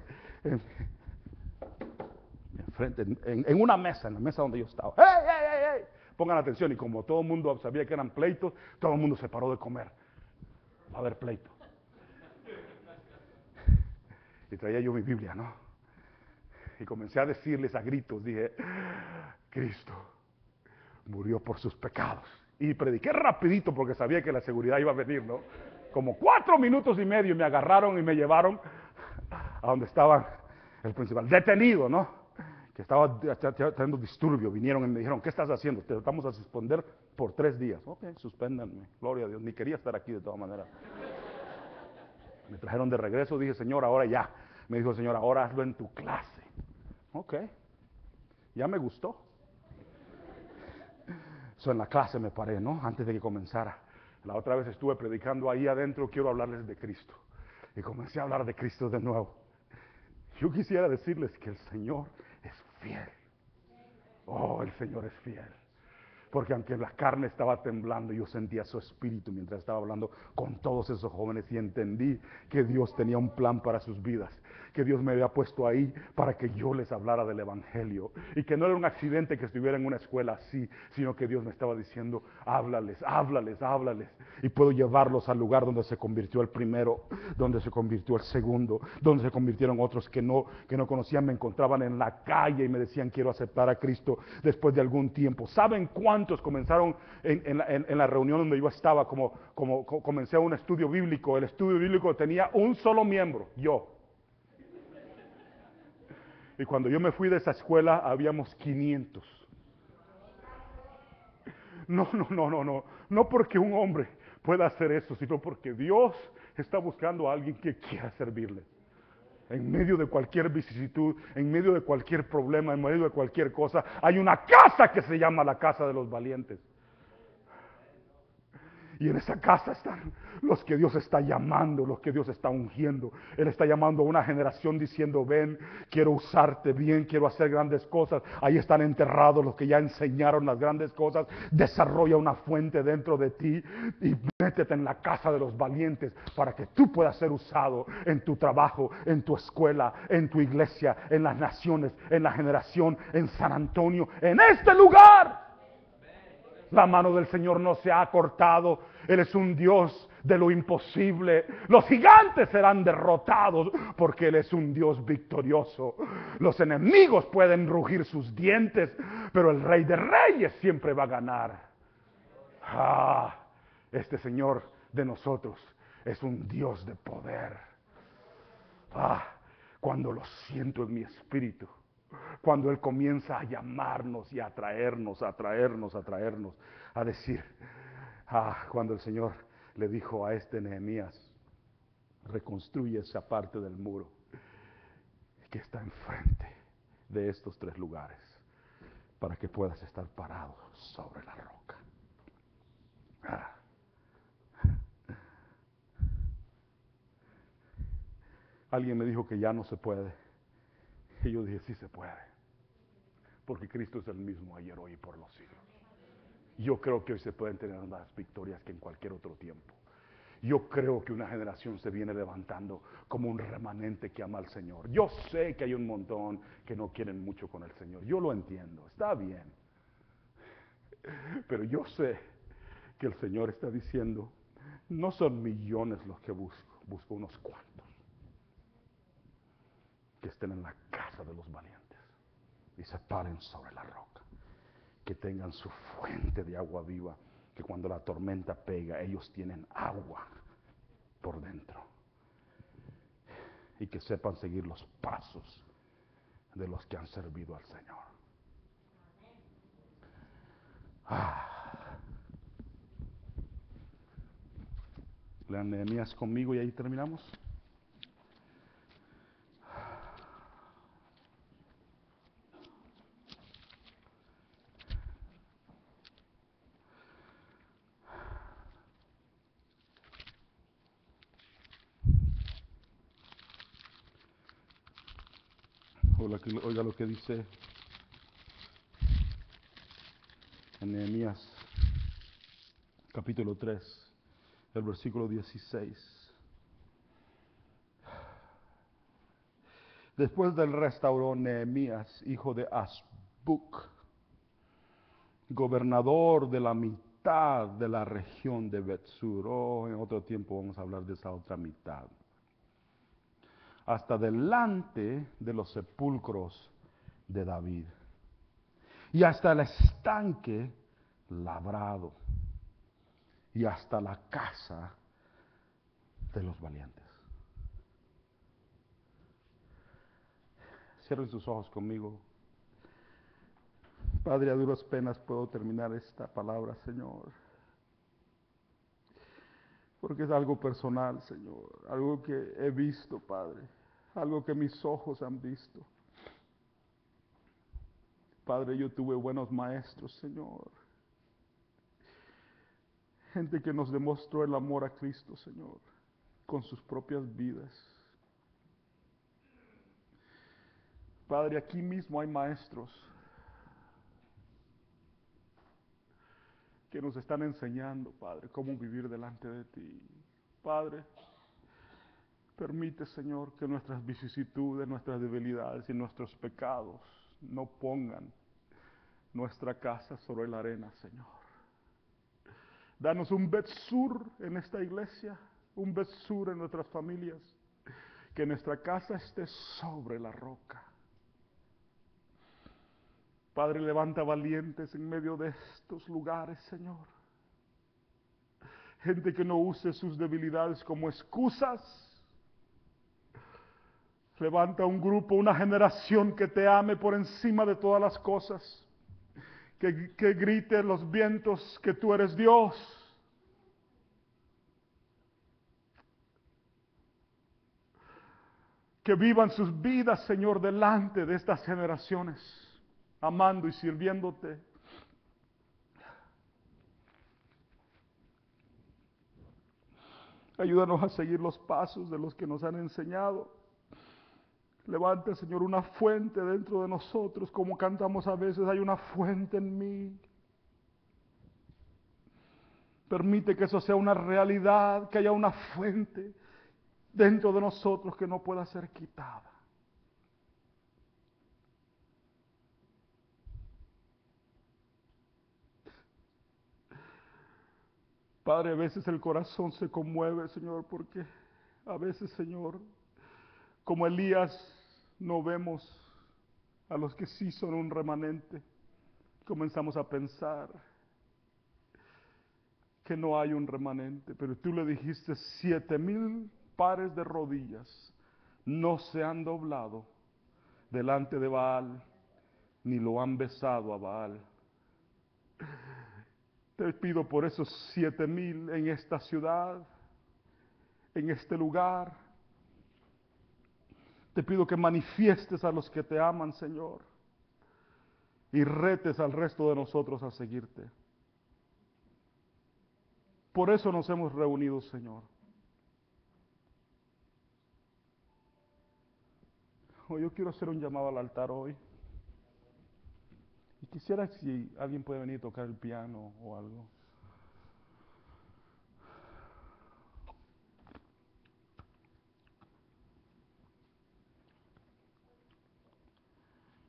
enfrente, en una mesa, en la mesa donde yo estaba. ¡Hey, hey, hey, hey! Pongan atención, y como todo el mundo sabía que eran pleitos, todo el mundo se paró de comer. Va a haber pleito. Y traía yo mi Biblia, ¿no? Y comencé a decirles a gritos, dije, Cristo murió por sus pecados. Y prediqué rapidito porque sabía que la seguridad iba a venir, ¿no? Como 4 minutos y medio me agarraron y me llevaron a donde estaba el principal, detenido, ¿no? Que estaba teniendo disturbio. Vinieron y me dijeron, ¿qué estás haciendo? Te vamos a suspender por 3 días. Ok, suspéndanme, gloria a Dios. Ni quería estar aquí de todas maneras. Me trajeron de regreso, dije, Señor, ahora ya. Me dijo, Señor, ahora hazlo en tu clase. Ok, ya me gustó. So, en la clase me paré, ¿no? Antes de que comenzara. La otra vez estuve predicando ahí adentro, quiero hablarles de Cristo. Y comencé a hablar de Cristo de nuevo. Yo quisiera decirles que el Señor es fiel. Oh, el Señor es fiel. Porque aunque la carne estaba temblando, yo sentía su espíritu mientras estaba hablando con todos esos jóvenes y entendí que Dios tenía un plan para sus vidas, que Dios me había puesto ahí para que yo les hablara del Evangelio y que no era un accidente que estuviera en una escuela así, sino que Dios me estaba diciendo, háblales, háblales, háblales, y puedo llevarlos al lugar donde se convirtió el primero, donde se convirtió el segundo, donde se convirtieron otros que no conocían, me encontraban en la calle y me decían, quiero aceptar a Cristo después de algún tiempo. ¿Saben cuántos comenzaron en la reunión donde yo estaba? Comencé un estudio bíblico. El estudio bíblico tenía un solo miembro, yo. Y cuando yo me fui de esa escuela, habíamos 500. No porque un hombre pueda hacer eso, sino porque Dios está buscando a alguien que quiera servirle. En medio de cualquier vicisitud, en medio de cualquier problema, en medio de cualquier cosa, hay una casa que se llama la casa de los valientes. Y en esa casa están los que Dios está llamando, los que Dios está ungiendo. Él está llamando a una generación diciendo, ven, quiero usarte bien, quiero hacer grandes cosas. Ahí están enterrados los que ya enseñaron las grandes cosas. Desarrolla una fuente dentro de ti y métete en la casa de los valientes para que tú puedas ser usado en tu trabajo, en tu escuela, en tu iglesia, en las naciones, en la generación, en San Antonio, en este lugar. La mano del Señor no se ha cortado. Él es un Dios de lo imposible. Los gigantes serán derrotados porque Él es un Dios victorioso. Los enemigos pueden rugir sus dientes, pero el Rey de Reyes siempre va a ganar. Este Señor de nosotros es un Dios de poder. Cuando lo siento en mi espíritu, cuando Él comienza a llamarnos y a traernos, a decir, cuando el Señor le dijo a este Nehemías, reconstruye esa parte del muro que está enfrente de estos 3 lugares, para que puedas estar parado sobre la roca. Alguien me dijo que ya no se puede. Y yo dije, sí se puede. Porque Cristo es el mismo ayer, hoy y por los siglos. Yo creo que hoy se pueden tener más victorias que en cualquier otro tiempo. Yo creo que una generación se viene levantando como un remanente que ama al Señor. Yo sé que hay un montón que no quieren mucho con el Señor. Yo lo entiendo, está bien. Pero yo sé que el Señor está diciendo, no son millones los que busco unos cuantos que estén en la casa de los valientes y se paren sobre la roca, que tengan su fuente de agua viva, que cuando la tormenta pega, ellos tienen agua por dentro, y que sepan seguir los pasos de los que han servido al Señor. Lean Nehemías conmigo y ahí terminamos. Oiga lo que dice en Nehemías capítulo 3, el versículo 16. Después del restauró Nehemías, hijo de Asbuc, gobernador de la mitad de la región de Betsur. En otro tiempo vamos a hablar de esa otra mitad. Hasta delante de los sepulcros de David. Y hasta el estanque labrado. Y hasta la casa de los valientes. Cierren sus ojos conmigo. Padre, a duras penas puedo terminar esta palabra, Señor. Porque es algo personal, Señor. Algo que he visto, Padre. Algo que mis ojos han visto. Padre, yo tuve buenos maestros, Señor. Gente que nos demostró el amor a Cristo, Señor, con sus propias vidas. Padre, aquí mismo hay maestros que nos están enseñando, Padre, cómo vivir delante de ti. Padre, permite, Señor, que nuestras vicisitudes, nuestras debilidades y nuestros pecados no pongan nuestra casa sobre la arena, Señor. Danos un Betsur en esta iglesia, un Betsur en nuestras familias, que nuestra casa esté sobre la roca. Padre, levanta valientes en medio de estos lugares, Señor. Gente que no use sus debilidades como excusas. Levanta un grupo, una generación que te ame por encima de todas las cosas. Que grite los vientos que tú eres Dios. Que vivan sus vidas, Señor, delante de estas generaciones, amando y sirviéndote. Ayúdanos a seguir los pasos de los que nos han enseñado. Levanta, Señor, una fuente dentro de nosotros, como cantamos a veces, hay una fuente en mí. Permite que eso sea una realidad, que haya una fuente dentro de nosotros que no pueda ser quitada. Padre, a veces el corazón se conmueve, Señor, porque a veces, Señor, como Elías, no vemos a los que sí son un remanente. Comenzamos a pensar que no hay un remanente, pero tú le dijiste 7,000 pares de rodillas no se han doblado delante de Baal, ni lo han besado a Baal. Te pido por esos 7,000 en esta ciudad, en este lugar. Te pido que manifiestes a los que te aman, Señor, y retes al resto de nosotros a seguirte. Por eso nos hemos reunido, Señor. Yo quiero hacer un llamado al altar hoy. Y quisiera si alguien puede venir a tocar el piano o algo.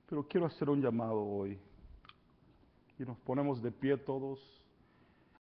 Pero quiero hacer un llamado hoy. Y nos ponemos de pie todos.